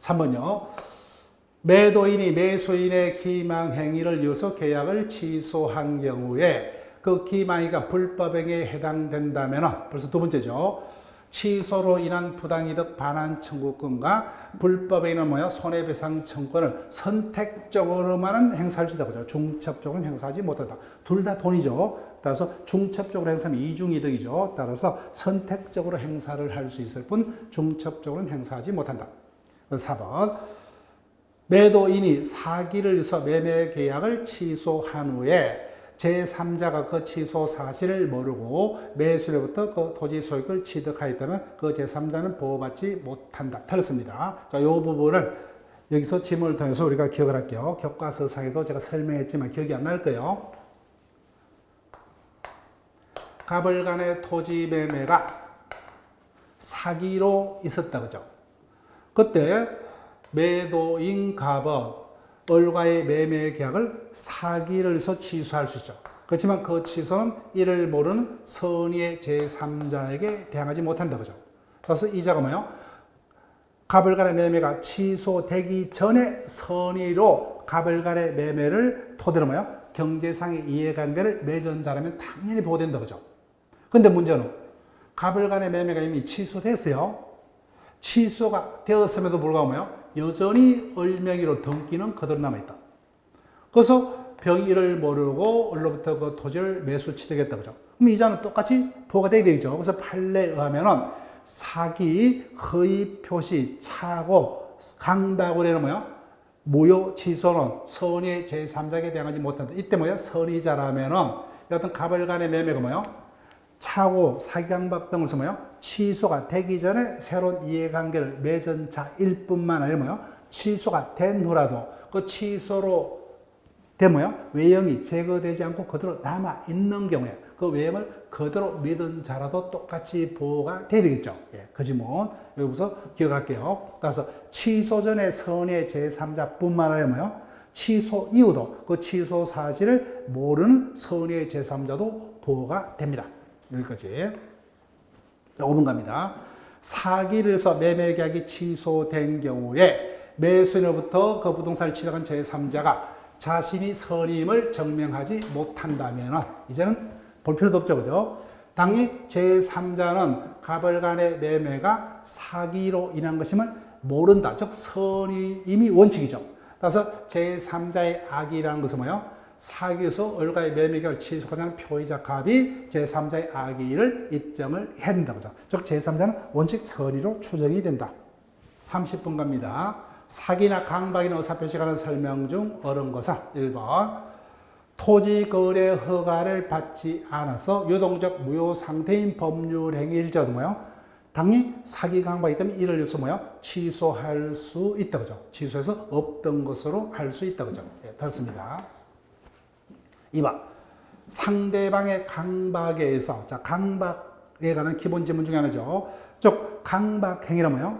3번요. 매도인이 매수인의 기망 행위를 이어서 계약을 취소한 경우에 그 기망행위가 불법행위에 해당된다면 벌써 두 번째죠. 취소로 인한 부당이득 반환 청구권과 불법행위는 뭐야? 손해배상 청구권을 선택적으로만은 행사할 수 있다고 하죠. 중첩적으로는 행사하지 못한다. 둘 다 돈이죠. 따라서 중첩적으로 행사하면 이중이득이죠. 따라서 선택적으로 행사를 할 수 있을 뿐 중첩적으로는 행사하지 못한다. 4번. 매도인이 사기를 해서 매매 계약을 취소한 후에 제3자가 그 취소 사실을 모르고 매수로부터 그 토지 소유권을 취득하였다면 그 제3자는 보호받지 못한다. 틀렸습니다. 자, 이 부분을 여기서 지문을 통해서 우리가 기억을 할게요. 교과서상에도 제가 설명했지만 기억이 안 날 거예요. 갑을 간의 토지 매매가 사기로 있었다. 그죠? 그때 매도인 갑은 을과의 매매 계약을 사기를 해서 취소할 수 있죠. 그렇지만 그 취소는 이를 모르는 선의의 제3자에게 대항하지 못한다. 그죠? 그래서 이자가 뭐예요? 갑을 간의 매매가 취소되기 전에 선의로 갑을 간의 매매를 토대로 뭐예요? 경제상의 이해관계를 맺은 자라면 당연히 보호된다. 그죠? 근데 문제는 갑을 간의 매매가 이미 취소됐어요. 취소가 되었음에도 불구하고 뭐예요? 여전히 을 명의로 등기는 그대로 남아있다. 그래서 병이를 모르고 을로부터 그 토지를 매수 취득했다. 그죠? 그럼 이자는 똑같이 보호가 되게 되죠. 그래서 판례에 의하면은 사기, 허위 표시, 착오, 강박으로 되는 뭐예요? 무효 취소는 선의 제3자에게 대항하지 못한다. 이때 뭐예요? 선의자라면은 어떤 갑을 간의 매매가 뭐예요? 착오, 사기강박 등을 뭐예요? 취소가 되기 전에 새로운 이해관계를 맺은 자일 뿐만 아니라 뭐예요? 취소가 된 후라도 그 취소로 된 뭐예요? 외형이 제거되지 않고 그대로 남아있는 경우에 그 외형을 그대로 믿은 자라도 똑같이 보호가 돼야 되겠죠. 예, 그 지문 여기서 기억할게요. 따라서 취소 전에 선의 제3자 뿐만 아니라 뭐예요? 취소 이후도 그 취소 사실을 모르는 선의 제3자도 보호가 됩니다. 여기까지. 5번 갑니다. 사기를 해서 매매 계약이 취소된 경우에 매수인으로부터 그 부동산을 취득한 제3자가 자신이 선임을 증명하지 못한다면 이제는 볼 필요도 없죠. 그죠? 당연히 제3자는 갑을 간의 매매가 사기로 인한 것임을 모른다. 즉 선임이 원칙이죠. 따라서 제3자의 악이라는 것은 뭐예요? 사기에서 을과의 매매계약을 취소하자는 표의자 갑이 제3자의 악의를 입증을 해야 된다. 그죠? 즉 제3자는 원칙 선의로 추정이 된다. 30분 갑니다. 사기나 강박이나 의사표시에 관한 설명 중 옳은 것은 1번 토지거래 허가를 받지 않아서 유동적 무효 상태인 법률 행위일 적도 뭐예요? 당연히 사기 강박이기 때문에 이를 위해서 뭐예요? 취소할 수 있다. 그죠? 취소해서 없던 것으로 할 수 있다. 그죠? 예, 됐습니다. 2번 상대방의 강박에 의해서 자 강박에 관한 기본 지문 중에 하나죠. 즉 강박 행위란 뭐예요?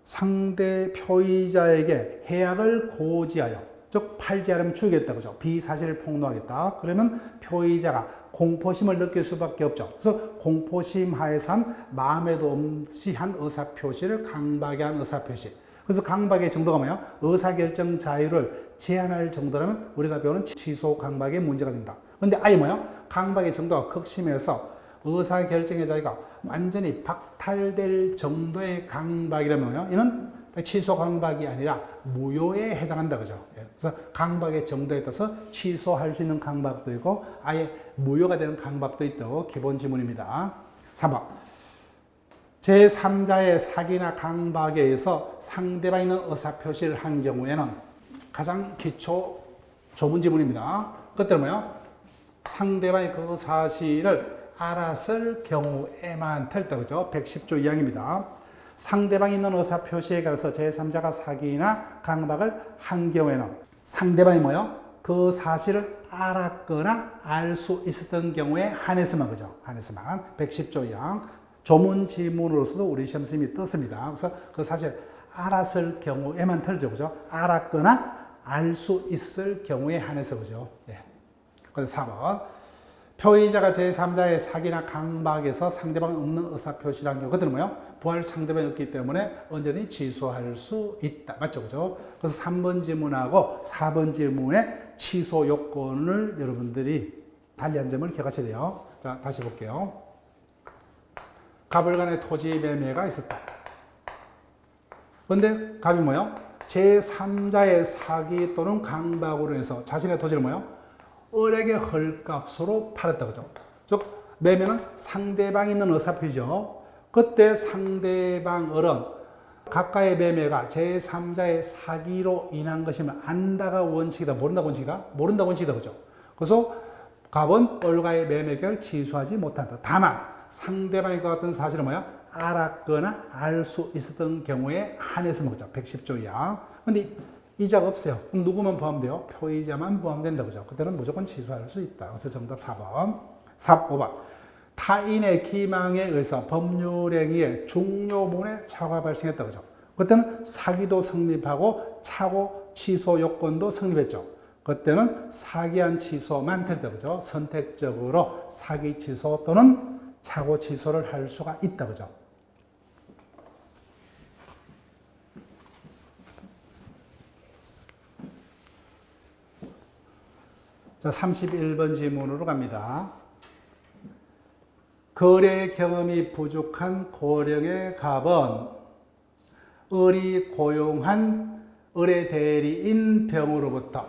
상대 표의자에게 해악을 고지하여 즉 팔지 않으면 죽이겠다. 그죠? 비사실을 폭로하겠다. 그러면 표의자가 공포심을 느낄 수밖에 없죠. 그래서 공포심 하에서 한 마음에도 없이 한 의사표시를 강박에 한 의사표시. 그래서 강박의 정도가 뭐예요? 의사결정 자유를 제한할 정도라면 우리가 배우는 취소 강박의 문제가 된다. 그런데 아예 뭐예요? 강박의 정도가 극심해서 의사결정의 자유가 완전히 박탈될 정도의 강박이라면 뭐예요? 이는 취소 강박이 아니라 무효에 해당한다. 그죠? 그래서 강박의 정도에 따라서 취소할 수 있는 강박도 있고 아예 무효가 되는 강박도 있다고 기본 지문입니다. 3번 제3자의 사기나 강박에 의해서 상대방이 있는 의사표시를 한 경우에는 가장 기초 조문 지문입니다. 그때는 뭐예요? 상대방이 그 사실을 알았을 경우에만 탈다. 그죠? 110조 2항입니다. 상대방이 있는 의사표시에 관해서 제3자가 사기나 강박을 한 경우에는 상대방이 뭐예요? 그 사실을 알았거나 알 수 있었던 경우에 한해서만 그죠. 한해서만 110조 2항 조문 지문으로서도 우리 시험 선생님이 떴습니다. 그래서 그 사실 알았을 경우에만 틀죠. 그죠? 알았거나 알 수 있을 경우에 한해서 그죠. 예. 그래서 4번. 표의자가 제3자의 사기나 강박에서 상대방 없는 의사표시라는 경우, 그들은 뭐요? 부할 상대방이 없기 때문에 언제든지 취소할 수 있다. 맞죠? 그죠? 그래서 3번 지문하고 4번 지문의 취소 요건을 여러분들이 달리한 점을 기억하셔야 돼요. 자, 다시 볼게요. 갑을 간의 토지 매매가 있었다. 그런데 갑이 뭐요? 제3자의 사기 또는 강박으로 해서 자신의 토지를 뭐요? 을에게 헐값으로 팔았다. 그죠? 즉, 매매는 상대방이 있는 의사표시죠. 그때 상대방 을은 각각의 매매가 제3자의 사기로 인한 것이면 안다가 원칙이다. 모른다 원칙이다? 모른다 원칙이다. 그죠? 그래서 갑은 을과의 매매 계약을 취소하지 못한다. 다만 상대방이 그 같은 사실을 뭐야? 알았거나 알 수 있었던 경우에 한해서 먹죠. 110조 이하. 근데 이자가 없어요. 그럼 누구만 포함돼요? 표의자만 포함된다. 그죠? 그때는 무조건 취소할 수 있다. 그래서 정답 4번. 5번. 타인의 기망에 의해서 법률행위에 중요분의 차고가 발생했다. 그죠? 그때는 사기도 성립하고 차고 취소 요건도 성립했죠. 그때는 사기한 취소만 된다. 그죠? 선택적으로 사기 취소 또는 차고 취소를 할 수가 있다. 그죠? 자, 31번 질문으로 갑니다. 거래 경험이 부족한 고령의 갑은 을이 고용한 을의 대리인 병으로부터,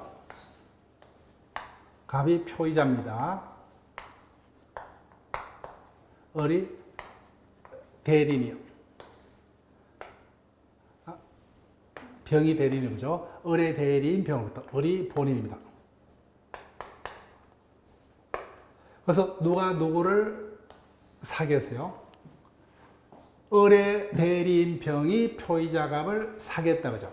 갑이 표의자입니다. 을이 대리인이요. 병이 대리인이죠. 을의 대리인 병으로부터. 을이 본인입니다. 그래서 누가 누구를 사겠어요? 을의 대리인 병이 표의자 갑을 사겠다. 그죠?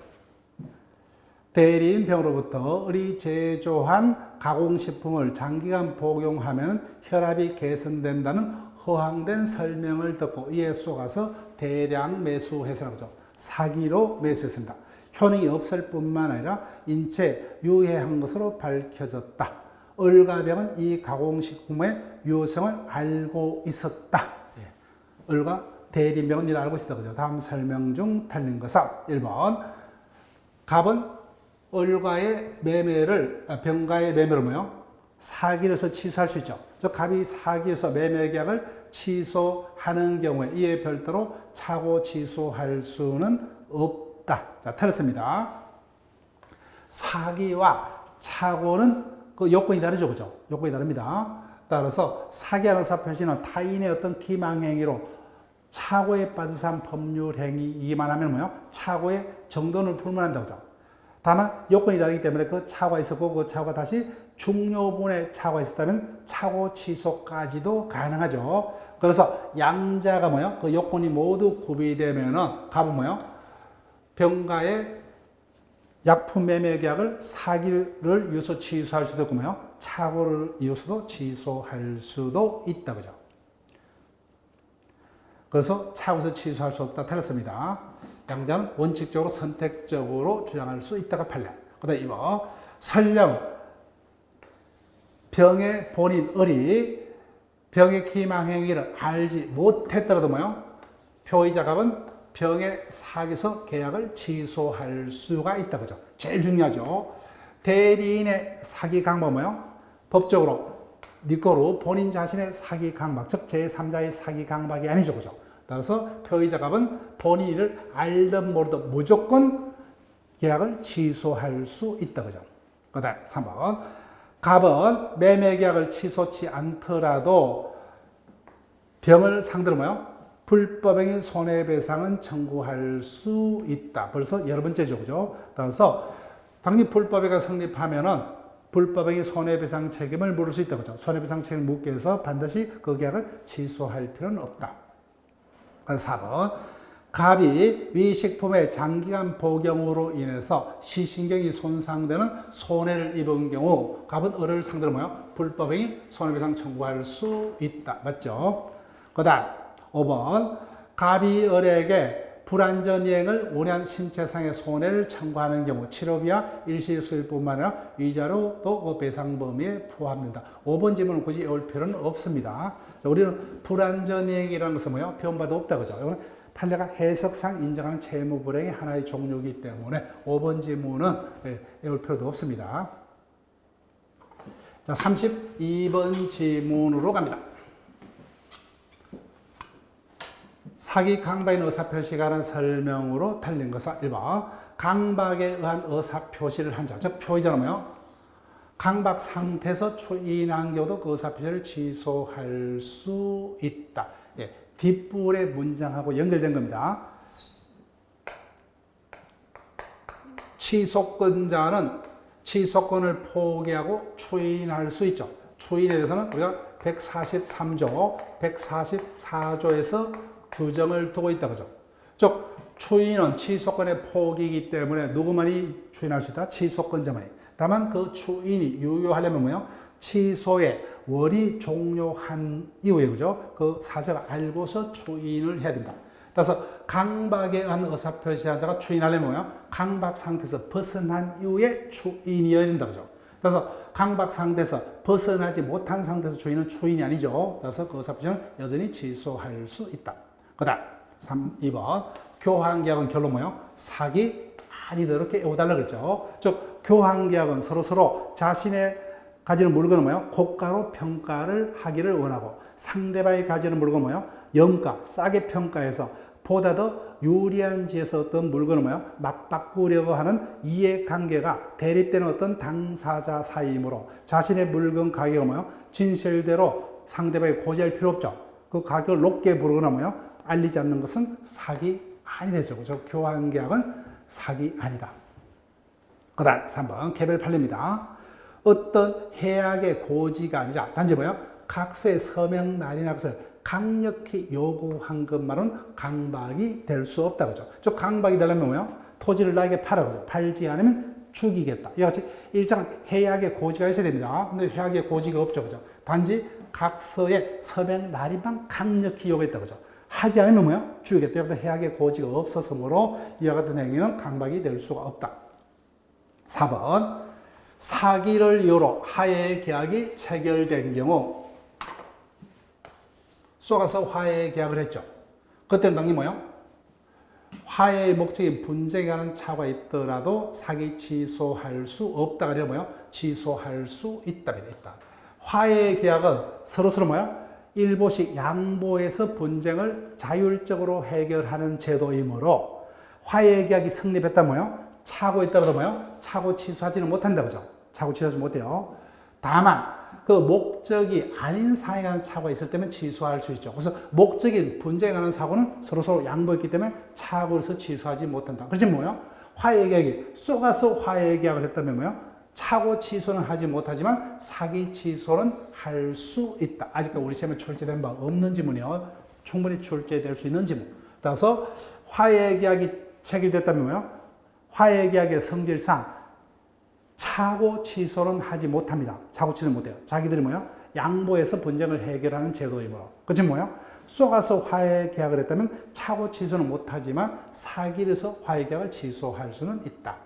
대리인 병으로부터 을이 제조한 가공식품을 장기간 복용하면 혈압이 개선된다는 허황된 설명을 듣고 이에 속아서 대량 매수해서라고 하죠. 사기로 매수했습니다. 효능이 없을 뿐만 아니라 인체에 유해한 것으로 밝혀졌다. 을과 병은 이 가공식품의 유효성을 알고 있었다. 예. 을과 대리인병은 이를 알고 있었다. 그죠? 다음 설명 중 틀린 것은 1번. 갑은 을과의 매매를, 병과의 매매를 뭐요? 사기로서 취소할 수 있죠. 즉, 갑이 사기로서 매매 계약을 취소하는 경우에 이에 별도로 차고 취소할 수는 없다. 자, 틀렸습니다. 사기와 차고는 그 요건이 다르죠. 그죠? 요건이 다릅니다. 따라서 사기하는 사표시는 타인의 어떤 기망행위로 차고에 빠져서 한 법률행위이기만 하면 뭐요? 차고의 정도는 불문한다고 하죠. 다만 요건이 다르기 때문에 그 차고가 있었고 그 차고가 다시 중요분의 차고가 있었다면 차고 취소까지도 가능하죠. 그래서 양자가 뭐요? 그 요건이 모두 구비되면은 갑은 뭐요? 병가의 약품 매매 계약을 사기를 이유서 취소할 수도 있고 뭐요? 차고를 이유서도 취소할 수도 있다. 그죠? 그래서 차고에서 취소할 수 없다. 틀렸습니다. 양자는 원칙적으로 선택적으로 주장할 수 있다가 판례. 그 다음에 이거 설령 병의 본인 을이 병의 기망행위를 알지 못했더라도 뭐요? 표의자 갑은 병의 사기에서 계약을 취소할 수가 있다. 그죠? 제일 중요하죠. 대리인의 사기 강박은 뭐요? 법적으로 니거로 본인 자신의 사기 강박, 즉 제3자의 사기 강박이 아니죠. 그죠? 따라서 표의자 갑은 본인을 알든 모르든 무조건 계약을 취소할 수 있다. 그죠? 그 다음 3번. 갑은 매매 계약을 취소치 않더라도 병을 상대로 뭐요? 불법행위 손해배상은 청구할 수 있다. 벌써 여러 번째죠. 그죠? 따라서 당연히 불법행위가 성립하면은 불법행위 손해배상 책임을 물을 수 있다. 그죠? 손해배상 책임을 묻기 위해서 반드시 그 계약을 취소할 필요는 없다. 4번. 갑이 위 식품의 장기간 복용으로 인해서 시신경이 손상되는 손해를 입은 경우 갑은 을을 상대로 뭐요? 불법행위 손해배상 청구할 수 있다. 맞죠? 그 다음 5번 갑이 을에게 불안전이행을 원한 신체상의 손해를 청구하는 경우 치료비와 일시수입뿐만 아니라 위자료도 그 배상 범위에 포함된다. 5번 질문은 굳이 외울 필요는 없습니다. 자, 우리는 불안전이행이라는 것은 뭐예요? 배운바도 없다. 그죠? 이거는 판례가 해석상 인정하는 채무불행의 하나의 종류이기 때문에 5번 질문은 외울 필요도 없습니다. 자, 32번 질문으로 갑니다. 사기 강박인 의사표시가 하는 설명으로 달린 것은 1번 강박에 의한 의사표시를 한 자, 즉 표의자는 뭐예요? 강박 상태에서 추인한 경우도 그 의사표시를 취소할 수 있다. 예, 뒷부분의 문장하고 연결된 겁니다. 취소권자는 취소권을 포기하고 추인할 수 있죠. 추인에 대해서는 우리가 143조, 144조에서 규정을 두고 있다. 그죠? 즉, 추인은 취소권의 포기이기 때문에 누구만이 추인할 수 있다? 취소권자만이. 다만 그 추인이 유효하려면 뭐예요? 취소의 월이 종료한 이후에, 그죠? 그 사실을 알고서 추인을 해야 된다. 따라서 강박에 의한 의사표시한 자가 추인하려면 뭐예요? 강박 상태에서 벗어난 이후에 추인이어야 된다. 그죠? 그래서 강박 상태에서 벗어나지 못한 상태에서 추인은 추인이 아니죠. 그래서 그 의사표시는 여전히 취소할 수 있다. 그 다음 2번 교환계약은 결론 뭐예요? 사기 아니다 이렇게 외워달라고 그랬죠. 즉 교환계약은 서로서로 자신의 가지는 물건은 뭐예요? 고가로 평가를 하기를 원하고 상대방이 가지는 물건은 뭐예요? 영가, 싸게 평가해서 보다 더 유리한 지에서 어떤 물건을 뭐예요? 맞바꾸려고 하는 이해관계가 대립되는 어떤 당사자 사이이므로 자신의 물건 가격을 뭐예요? 진실대로 상대방이 고지할 필요 없죠. 그 가격을 높게 부르거나 뭐예요? 알리지 않는 것은 사기 아니되죠. 그죠? 교환계약은 사기 아니다. 그 다음 3번 개별 판례입니다. 어떤 해약의 고지가 아니라 단지 뭐예요? 각서의 서명 날이나 것을 강력히 요구한 것만은 강박이 될 수 없다. 그죠? 즉 강박이 되려면 뭐예요? 토지를 나에게 팔아. 그죠? 팔지 않으면 죽이겠다. 이와 같이 일정한 해약의 고지가 있어야 됩니다. 근데 해약의 고지가 없죠. 그죠? 단지 각서의 서명 날이만 강력히 요구했다. 그죠? 하지 않으면 뭐야? 죽이겠다. 여기다 해약의 고지가 없어서므로 이와 같은 행위는 강박이 될 수가 없다. 4번 사기를 이유로 하해 계약이 체결된 경우 쏘가서 화해 계약을 했죠. 그때는 당연히 뭐예요? 화해의 목적인 분쟁에 관한 차가 있더라도 사기 취소할 수 없다가 아니라 뭐예요? 취소할 수 있다면 있다. 화해 계약은 서로서로 뭐예요? 일보씩 양보해서 분쟁을 자율적으로 해결하는 제도이므로 화해 계약이 성립했다 뭐요? 차고 있더라도 뭐요? 차고 취소하지는 못한다 그죠? 차고 취소하지 못해요. 다만 그 목적이 아닌 사항에 관한 차고가 있을 때면 취소할 수 있죠. 그래서 목적인 분쟁에 관한 사고는 서로서로 양보했기 때문에 차고에서 취소하지 못한다. 그렇지 뭐요? 화해 계약이 쏘가서 화해 계약을 했다면 뭐요? 차고 취소는 하지 못하지만 사기 취소는 할 수 있다. 아직까지 우리 시험에 출제된 바 없는 지문이요. 충분히 출제될 수 있는 지문. 따라서 화해 계약이 체결됐다면 뭐요? 화해 계약의 성질상 차고 취소는 하지 못합니다. 차고 취소는 못해요. 자기들이 뭐요? 양보해서 분쟁을 해결하는 제도이므로. 그치 뭐요? 쏘가서 화해 계약을 했다면 차고 취소는 못하지만 사기를 해서 화해 계약을 취소할 수는 있다.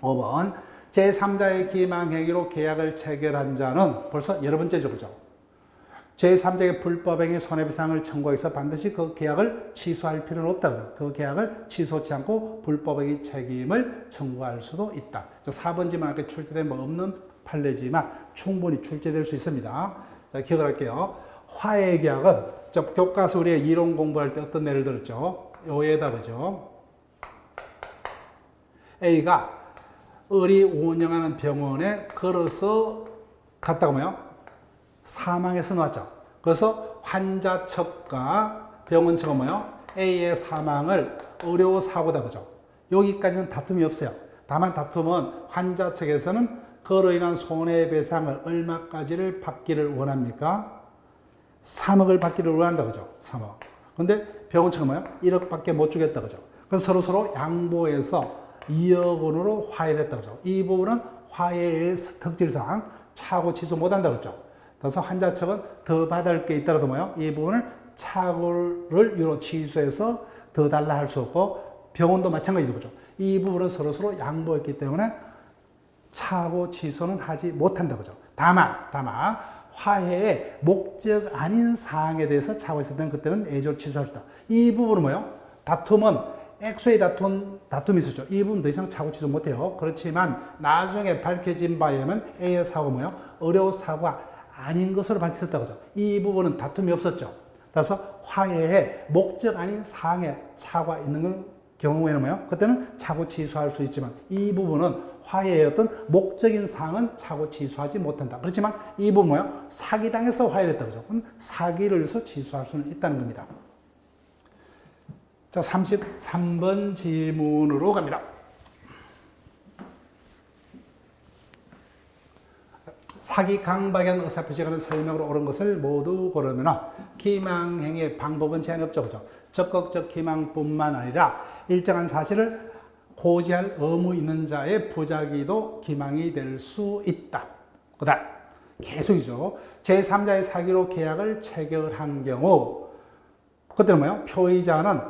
5번 제3자의 기망행위로 계약을 체결한 자는 벌써 여러 번째죠. 그죠? 제3자의 불법행위 손해배상을 청구해서 반드시 그 계약을 취소할 필요는 없다. 그죠? 그 계약을 취소치 않고 불법행위 책임을 청구할 수도 있다. 4번지만 이렇게 출제된 뭐 없는 판례지만 충분히 출제될 수 있습니다. 자, 기억을 할게요. 화해 계약은 교과서 우리가 이론 공부할 때 어떤 예를 들었죠? 요에다 그죠? A가 을이 운영하는 병원에 걸어서 갔다가 뭐요? 사망해서 나왔죠. 그래서 환자 측과 병원 측은 뭐요? A의 사망을 의료사고다. 그죠? 여기까지는 다툼이 없어요. 다만 다툼은 환자 측에서는 그로 인한 손해배상을 얼마까지를 받기를 원합니까? 3억을 받기를 원한다. 그죠? 3억. 근데 병원처가 뭐야? 1억밖에 못 주겠다 그죠? 그래서 서로 양보해서 2억 원으로 화해를 했다 그죠? 이 부분은 화해의 특질상 차고 취소 못한다 그랬죠? 그래서 환자 측은 더 받을 게 있더라도 뭐요? 이 부분을 차고를 이유로 취소해서 더 달라 할 수 없고 병원도 마찬가지죠 그죠? 이 부분은 서로 양보했기 때문에 차고 취소는 하지 못한다 그죠? 다만 화해의 목적 아닌 사항에 대해서 차고 있었다면 그때는 애조를 취소할 수 있다. 이 부분은 뭐요? 다툼은 액수의 다툼이 있었죠. 이 부분 더 이상 차고 취소 못해요. 그렇지만 나중에 밝혀진 바에 의하면 A의 사고가 뭐요? 의료 사고가 아닌 것으로 밝혀졌다 그죠? 이 부분은 다툼이 없었죠. 그래서 화해의 목적 아닌 사항에 차고가 있는 경우에는 뭐요? 그때는 차고 취소할 수 있지만 이 부분은 화해의 어떤 목적인 사항은 차고 취소하지 못한다. 그렇지만 이 부분 뭐요? 사기당해서 화해를 했다 그죠? 그럼 사기를 해서 취소할 수는 있다는 겁니다. 자, 33번 질문으로 갑니다. 사기 강박연 의사표시라는 설명으로 옳은 것을 모두 고르면 기망행위의 방법은 제한이 없죠. 그죠? 적극적 기망뿐만 아니라 일정한 사실을 고지할 의무 있는 자의 부작위도 기망이 될 수 있다. 그 다음 계속이죠. 제3자의 사기로 계약을 체결한 경우 그때는 뭐예요? 표의자는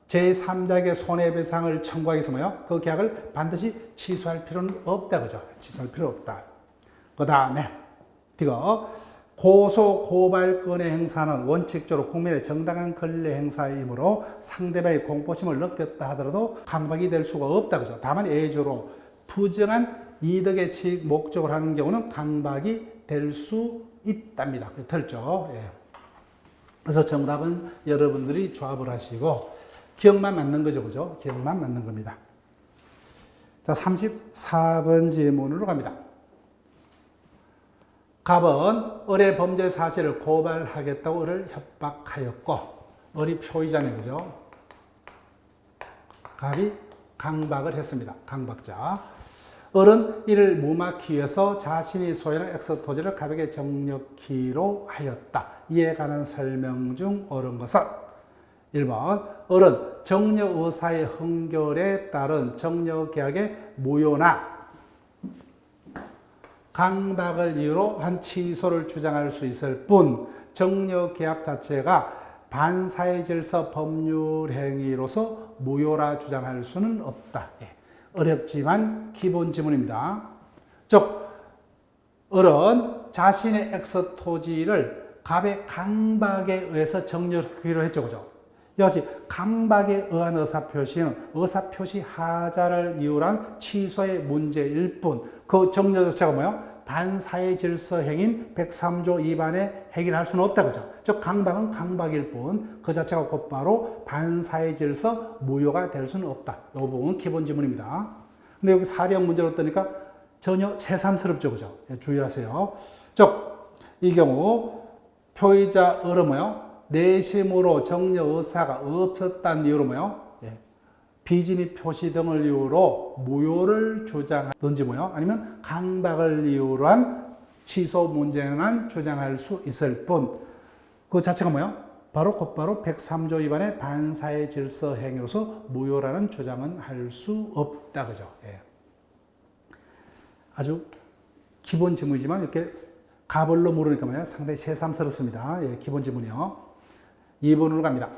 제3자에게 손해배상을 청구하기 위해서 뭐예요? 그 계약을 반드시 취소할 필요는 없다. 그죠? 취소할 필요 없다. 그 다음에 이거 고소 고발권의 행사는 원칙적으로 국민의 정당한 권리 행사이므로 상대방의 공포심을 느꼈다 하더라도 강박이 될 수가 없다. 그죠? 다만 예외적으로 부정한 이득의 취익 목적을 하는 경우는 강박이 될 수 있답니다. 들죠? 예. 그래서 정답은 여러분들이 조합을 하시고 기억만 맞는 거죠. 그죠? 기억만 맞는 겁니다. 자, 34번 질문으로 갑니다. 갑은 을의 범죄 사실을 고발하겠다고 을을 협박하였고 을이 표의자네 그죠? 갑이 강박을 했습니다. 강박자. 을은 이를 무마하기 위해서 자신이 소유하는 엑스 토지를 갑에게 정력키로 하였다. 이에 관한 설명 중 옳은 것은 1번 을은 정려의사의 흥결에 따른 정려계약의 무효나 강박을 이유로 한 취소를 주장할 수 있을 뿐 정려계약 자체가 반사회 질서 법률 행위로서 무효라 주장할 수는 없다. 어렵지만 기본 지문입니다. 즉 을은 자신의 엑스 토지를 갑의 강박에 의해서 정려하기로 했죠. 그죠? 여기 강박에 의한 의사표시는 의사표시 하자를 이유로 한 취소의 문제일 뿐 그 정려 자체가 뭐예요? 반사회 질서 행인 103조 위반에 해결할 수는 없다. 그죠? 즉 강박은 강박일 뿐 그 자체가 곧바로 반사회 질서 무효가 될 수는 없다. 이 부분은 기본 지문입니다. 근데 여기 사례형 문제로 뜨니까 전혀 새삼스럽죠. 그죠? 예, 주의하세요. 즉 이 경우 표의자 을은 뭐예요? 내심으로 정려 의사가 없었다는 이유로 뭐예요? 비진입 표시 등을 이유로 무효를 주장하든지 뭐요? 아니면 강박을 이유로 한 취소 문제만 주장할 수 있을 뿐 그 자체가 뭐요? 바로 곧바로 103조 위반의 반사회 질서 행위로서 무효라는 주장은 할 수 없다. 그죠? 예. 아주 기본 지문이지만 이렇게 가벌로 물으니까 뭐야? 상당히 새삼스럽습니다. 예, 기본 지문이요. 2번으로 갑니다.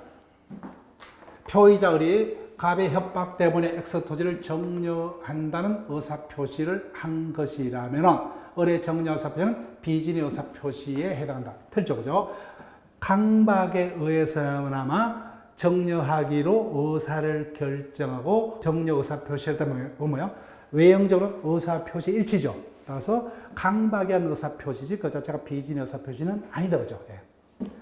표의자 을이 갑의 협박 때문에 엑스 토지를 정려한다는 의사표시를 한 것이라면 을의 정려 의사표시는 비진의 의사표시에 해당한다. 틀죠, 그죠? 강박에 의해서나마 정려하기로 의사를 결정하고 정려 의사표시를 때문에 뭐예요? 외형적으로 의사표시 일치죠. 따라서 강박에 의한 의사표시지 그 자체가 비진의 의사표시는 아니다, 그죠? 예.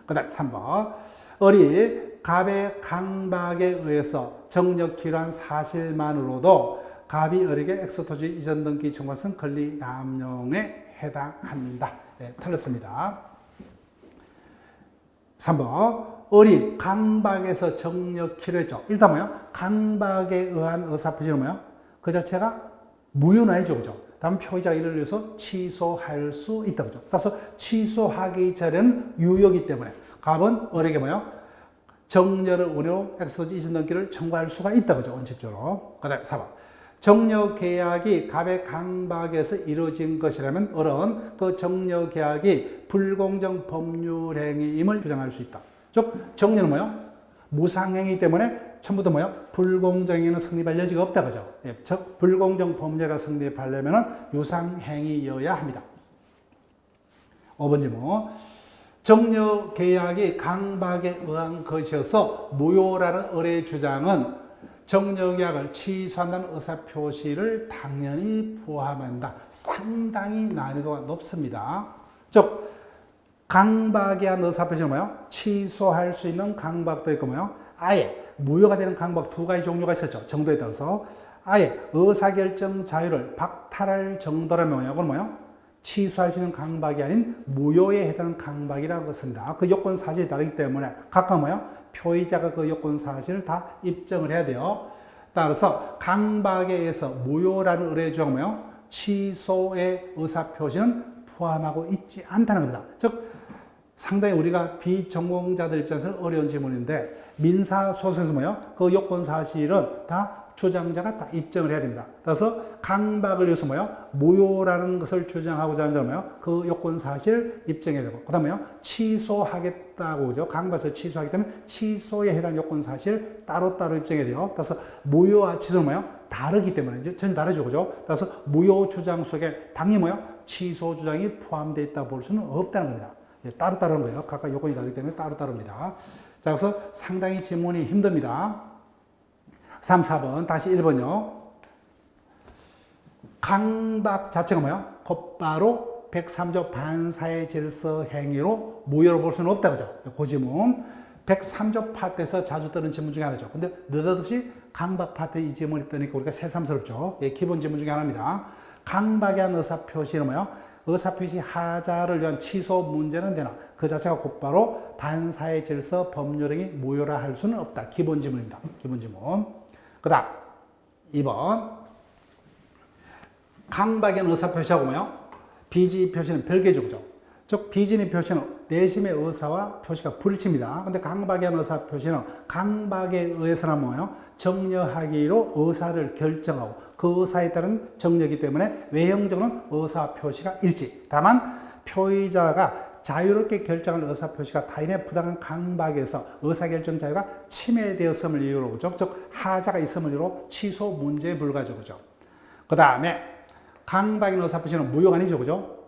그 다음 3번. 을이 갑의 강박에 의해서 정력키로 한 사실만으로도 갑이 을에게 엑스토지 이전 등기 청구한 권리 남용에 해당한다. 네, 틀렸습니다. 3번 을이 강박에서 정력키로 했죠. 일단 뭐예요? 강박에 의한 의사표시는 뭐예요? 그 자체가 무효나이죠. 그죠? 다음 표의자가 이를 위해서 취소할 수 있다. 그죠? 따라서 취소하기 전에는 유효이기 때문에 갑은 을에게 뭐예요? 정려를 운영 엑스토지 이전 등기를 청구할 수가 있다. 그죠? 원칙적으로. 그 다음에 4번. 정려 계약이 갑의 강박에서 이루어진 것이라면 어른 그 정려 계약이 불공정 법률 행위임을 주장할 수 있다. 즉 정려는 뭐요? 무상행위 때문에 전부 다 뭐요? 불공정행위는 성립할 여지가 없다. 그죠? 예, 즉 불공정 법률가 성립하려면 유상행위여야 합니다. 5번 질문. 정려 계약이 강박에 의한 것이어서 무효라는 의뢰 주장은 정려 계약을 취소한다는 의사표시를 당연히 포함한다. 상당히 난이도가 높습니다. 즉 강박에 의한 의사표시는 뭐예요? 취소할 수 있는 강박도 있고 뭐예요? 아예 무효가 되는 강박 두 가지 종류가 있었죠. 정도에 따라서 아예 의사결정 자유를 박탈할 정도라면 뭐예요? 그건 뭐예요? 취소할 수 있는 강박이 아닌 무효에 해당하는 강박이라고 했습니다. 그 요건 사실이 다르기 때문에 각각 뭐예요? 표의자가 그 요건 사실을 다 입증을 해야 돼요. 따라서 강박에 의해서 무효라는 의뢰 주장은 뭐예요? 취소의 의사표시는 포함하고 있지 않다는 겁니다. 즉 상당히 우리가 비전공자들 입장에서는 어려운 질문인데 민사소송에서 뭐예요? 그 요건 사실은 다 주장자가 다 입증을 해야 됩니다. 따라서 강박을 위해서 뭐예요? 무효라는 것을 주장하고자 하는 뭐예요? 그 요건 사실을 입증해야 되고 그 다음에 취소하겠다고 그죠? 강박에서 취소하기 때문에 취소에 해당 요건 사실 따로따로 입증해야 돼요. 따라서 무효와 취소는 뭐예요? 다르기 때문에 전혀 다르죠. 그죠? 따라서 무효 주장 속에 당연히 뭐예요? 취소 주장이 포함되어 있다 볼 수는 없다는 겁니다. 예, 따로따로는 거예요. 각각 요건이 다르기 때문에 따로따로입니다. 자, 그래서 상당히 질문이 힘듭니다. 3, 4번, 다시 1번요. 강박 자체가 뭐예요? 곧바로 103조 반사의 질서 행위로 무효로 볼 수는 없다. 그죠? 그 질문. 103조 파트에서 자주 뜨는 질문 중에 하나죠. 근데 느닷없이 강박 파트 이 질문이 뜨니까 우리가 새삼스럽죠. 예, 기본 질문 중에 하나입니다. 강박에 대한 의사표시는 뭐예요? 의사표시 하자를 위한 취소 문제는 되나 그 자체가 곧바로 반사의 질서 법률행위 무효라 할 수는 없다. 기본 질문입니다. 기본 질문. 그 다음 2번 강박의 의사표시하고 뭐요? 비지 표시는 별개죠. 그죠? 즉 비진의 표시는 내심의 의사와 표시가 불일치입니다. 근데 강박의 의사표시는 강박에 의해서는 뭐예요? 정려하기로 의사를 결정하고 그 의사에 따른 정려이기 때문에 외형적으로는 의사표시가 일치. 다만 표의자가 자유롭게 결정할 의사표시가 타인의 부당한 강박에서 의사결정 자유가 침해되었음을 이유로 그죠? 즉 하자가 있음을 이유로 취소 문제에 불과하죠. 그죠? 그 다음에 강박의 의사표시는 무효가 아니죠. 그죠?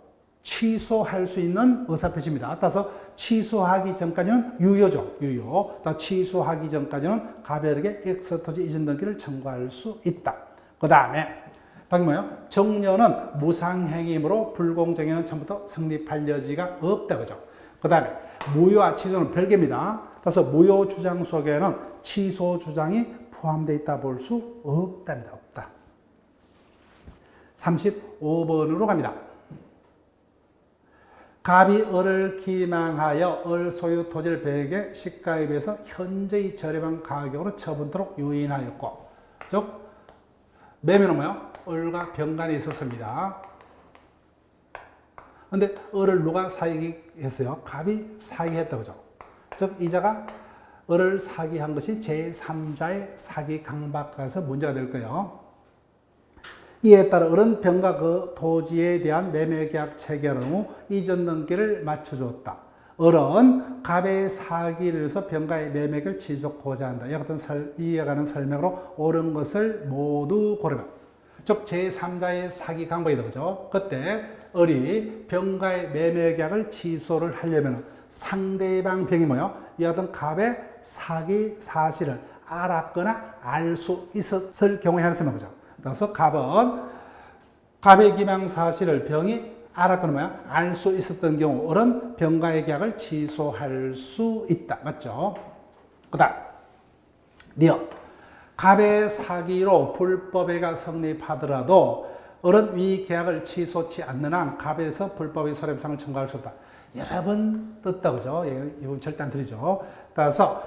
취소할 수 있는 의사표시입니다. 따라서 취소하기 전까지는 유효죠. 유효. 취소하기 전까지는 가벼르게 엑스토지 이전 등기를 청구할 수 있다. 그 다음에 당연히 뭐예요? 정려는 무상행위이므로 불공정행위는 처음부터 성립할 여지가 없다. 그죠? 그 다음에 무효와 취소는 별개입니다. 그래서 무효 주장 속에는 취소 주장이 포함되어 있다 볼 수 없답니다. 없다. 35번으로 갑니다. 갑이 을을 기망하여 을 소유 토지를 배에게 시가에 비해서 현저히 저렴한 가격으로 처분토록 유인하였고 즉 매매는 뭐예요? 을과 병간이 있었습니다. 근데 을을 누가 사기했어요? 갑이 사기했다. 그죠? 즉 이자가 을을 사기한 것이 제3자의 사기 강박가에서 문제가 될 거예요. 이에 따라 을은 병과 그 토지에 대한 매매계약 체결 후 이전 등기를 맞춰주었다. 을은 갑의 사기를 위해서 병과의 매매를 지속하고자 한다. 이와 같은 이해가는 설명으로 옳은 것을 모두 고르면 즉 제3자의 사기 강박이다. 그죠? 그때 을이 병과의 매매계약을 취소를 하려면 상대방 병이 뭐예요? 이와 같은 갑의 사기 사실을 알았거나 알 수 있었을 경우에 한다는 거죠. 그래서 갑의 기망 사실을 병이 알았거나 뭐야? 알 수 있었던 경우 을은 병과의 계약을 취소할 수 있다. 맞죠? 그 다음 니어 갑의 사기로 불법행위가 성립하더라도 을은 위 계약을 취소치 않는 한 갑에서 불법의 손해배상을 청구할 수 없다. 여러 번 떴다. 그죠? 이건 절대 안 드리죠. 따라서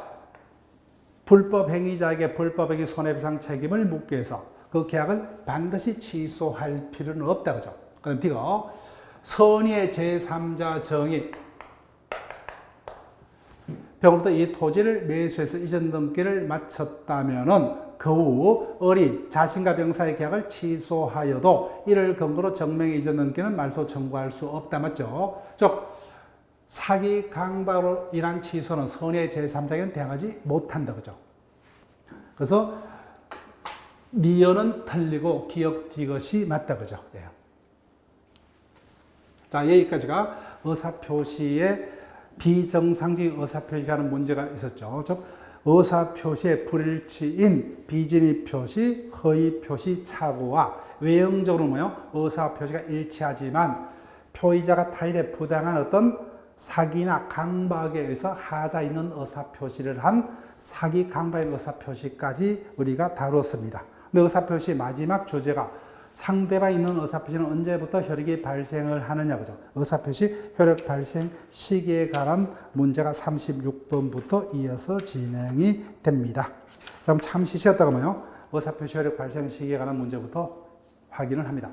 불법 행위자에게 불법행위 손해배상 책임을 묻기 위해서 그 계약을 반드시 취소할 필요는 없다. 그죠? 그럼 D가 선의의 제3자 정의 병으로부터 이 토지를 매수해서 이전 등기를 마쳤다면은 그 후 을이 자신과 병사의 계약을 취소하여도 이를 근거로 정명의 이전 등기는 말소 청구할 수 없다. 맞죠? 즉 사기 강박으로 인한 취소는 선의 제3자에게는 대항하지 못한다. 그죠? 그래서 미연은 틀리고 기역 디귿이 맞다. 그죠? 예. 자, 여기까지가 의사표시에 비정상적인 의사표시가 하는 문제가 있었죠. 즉 의사표시의 불일치인 비진입 표시, 허위 표시 착오와 외형적으로 뭐요? 의사표시가 일치하지만 표의자가 타인의 부당한 어떤 사기나 강박에 의해서 하자 있는 의사표시를 한 사기 강박의 의사표시까지 우리가 다뤘습니다. 근데 의사표시의 마지막 주제가 상대방이 있는 의사표시는 언제부터 혈액이 발생을 하느냐, 그죠? 의사표시 혈액 발생 시기에 관한 문제가 36번부터 이어서 진행이 됩니다. 자, 그럼 잠시 쉬었다가 뭐요? 의사표시 혈액 발생 시기에 관한 문제부터 확인을 합니다.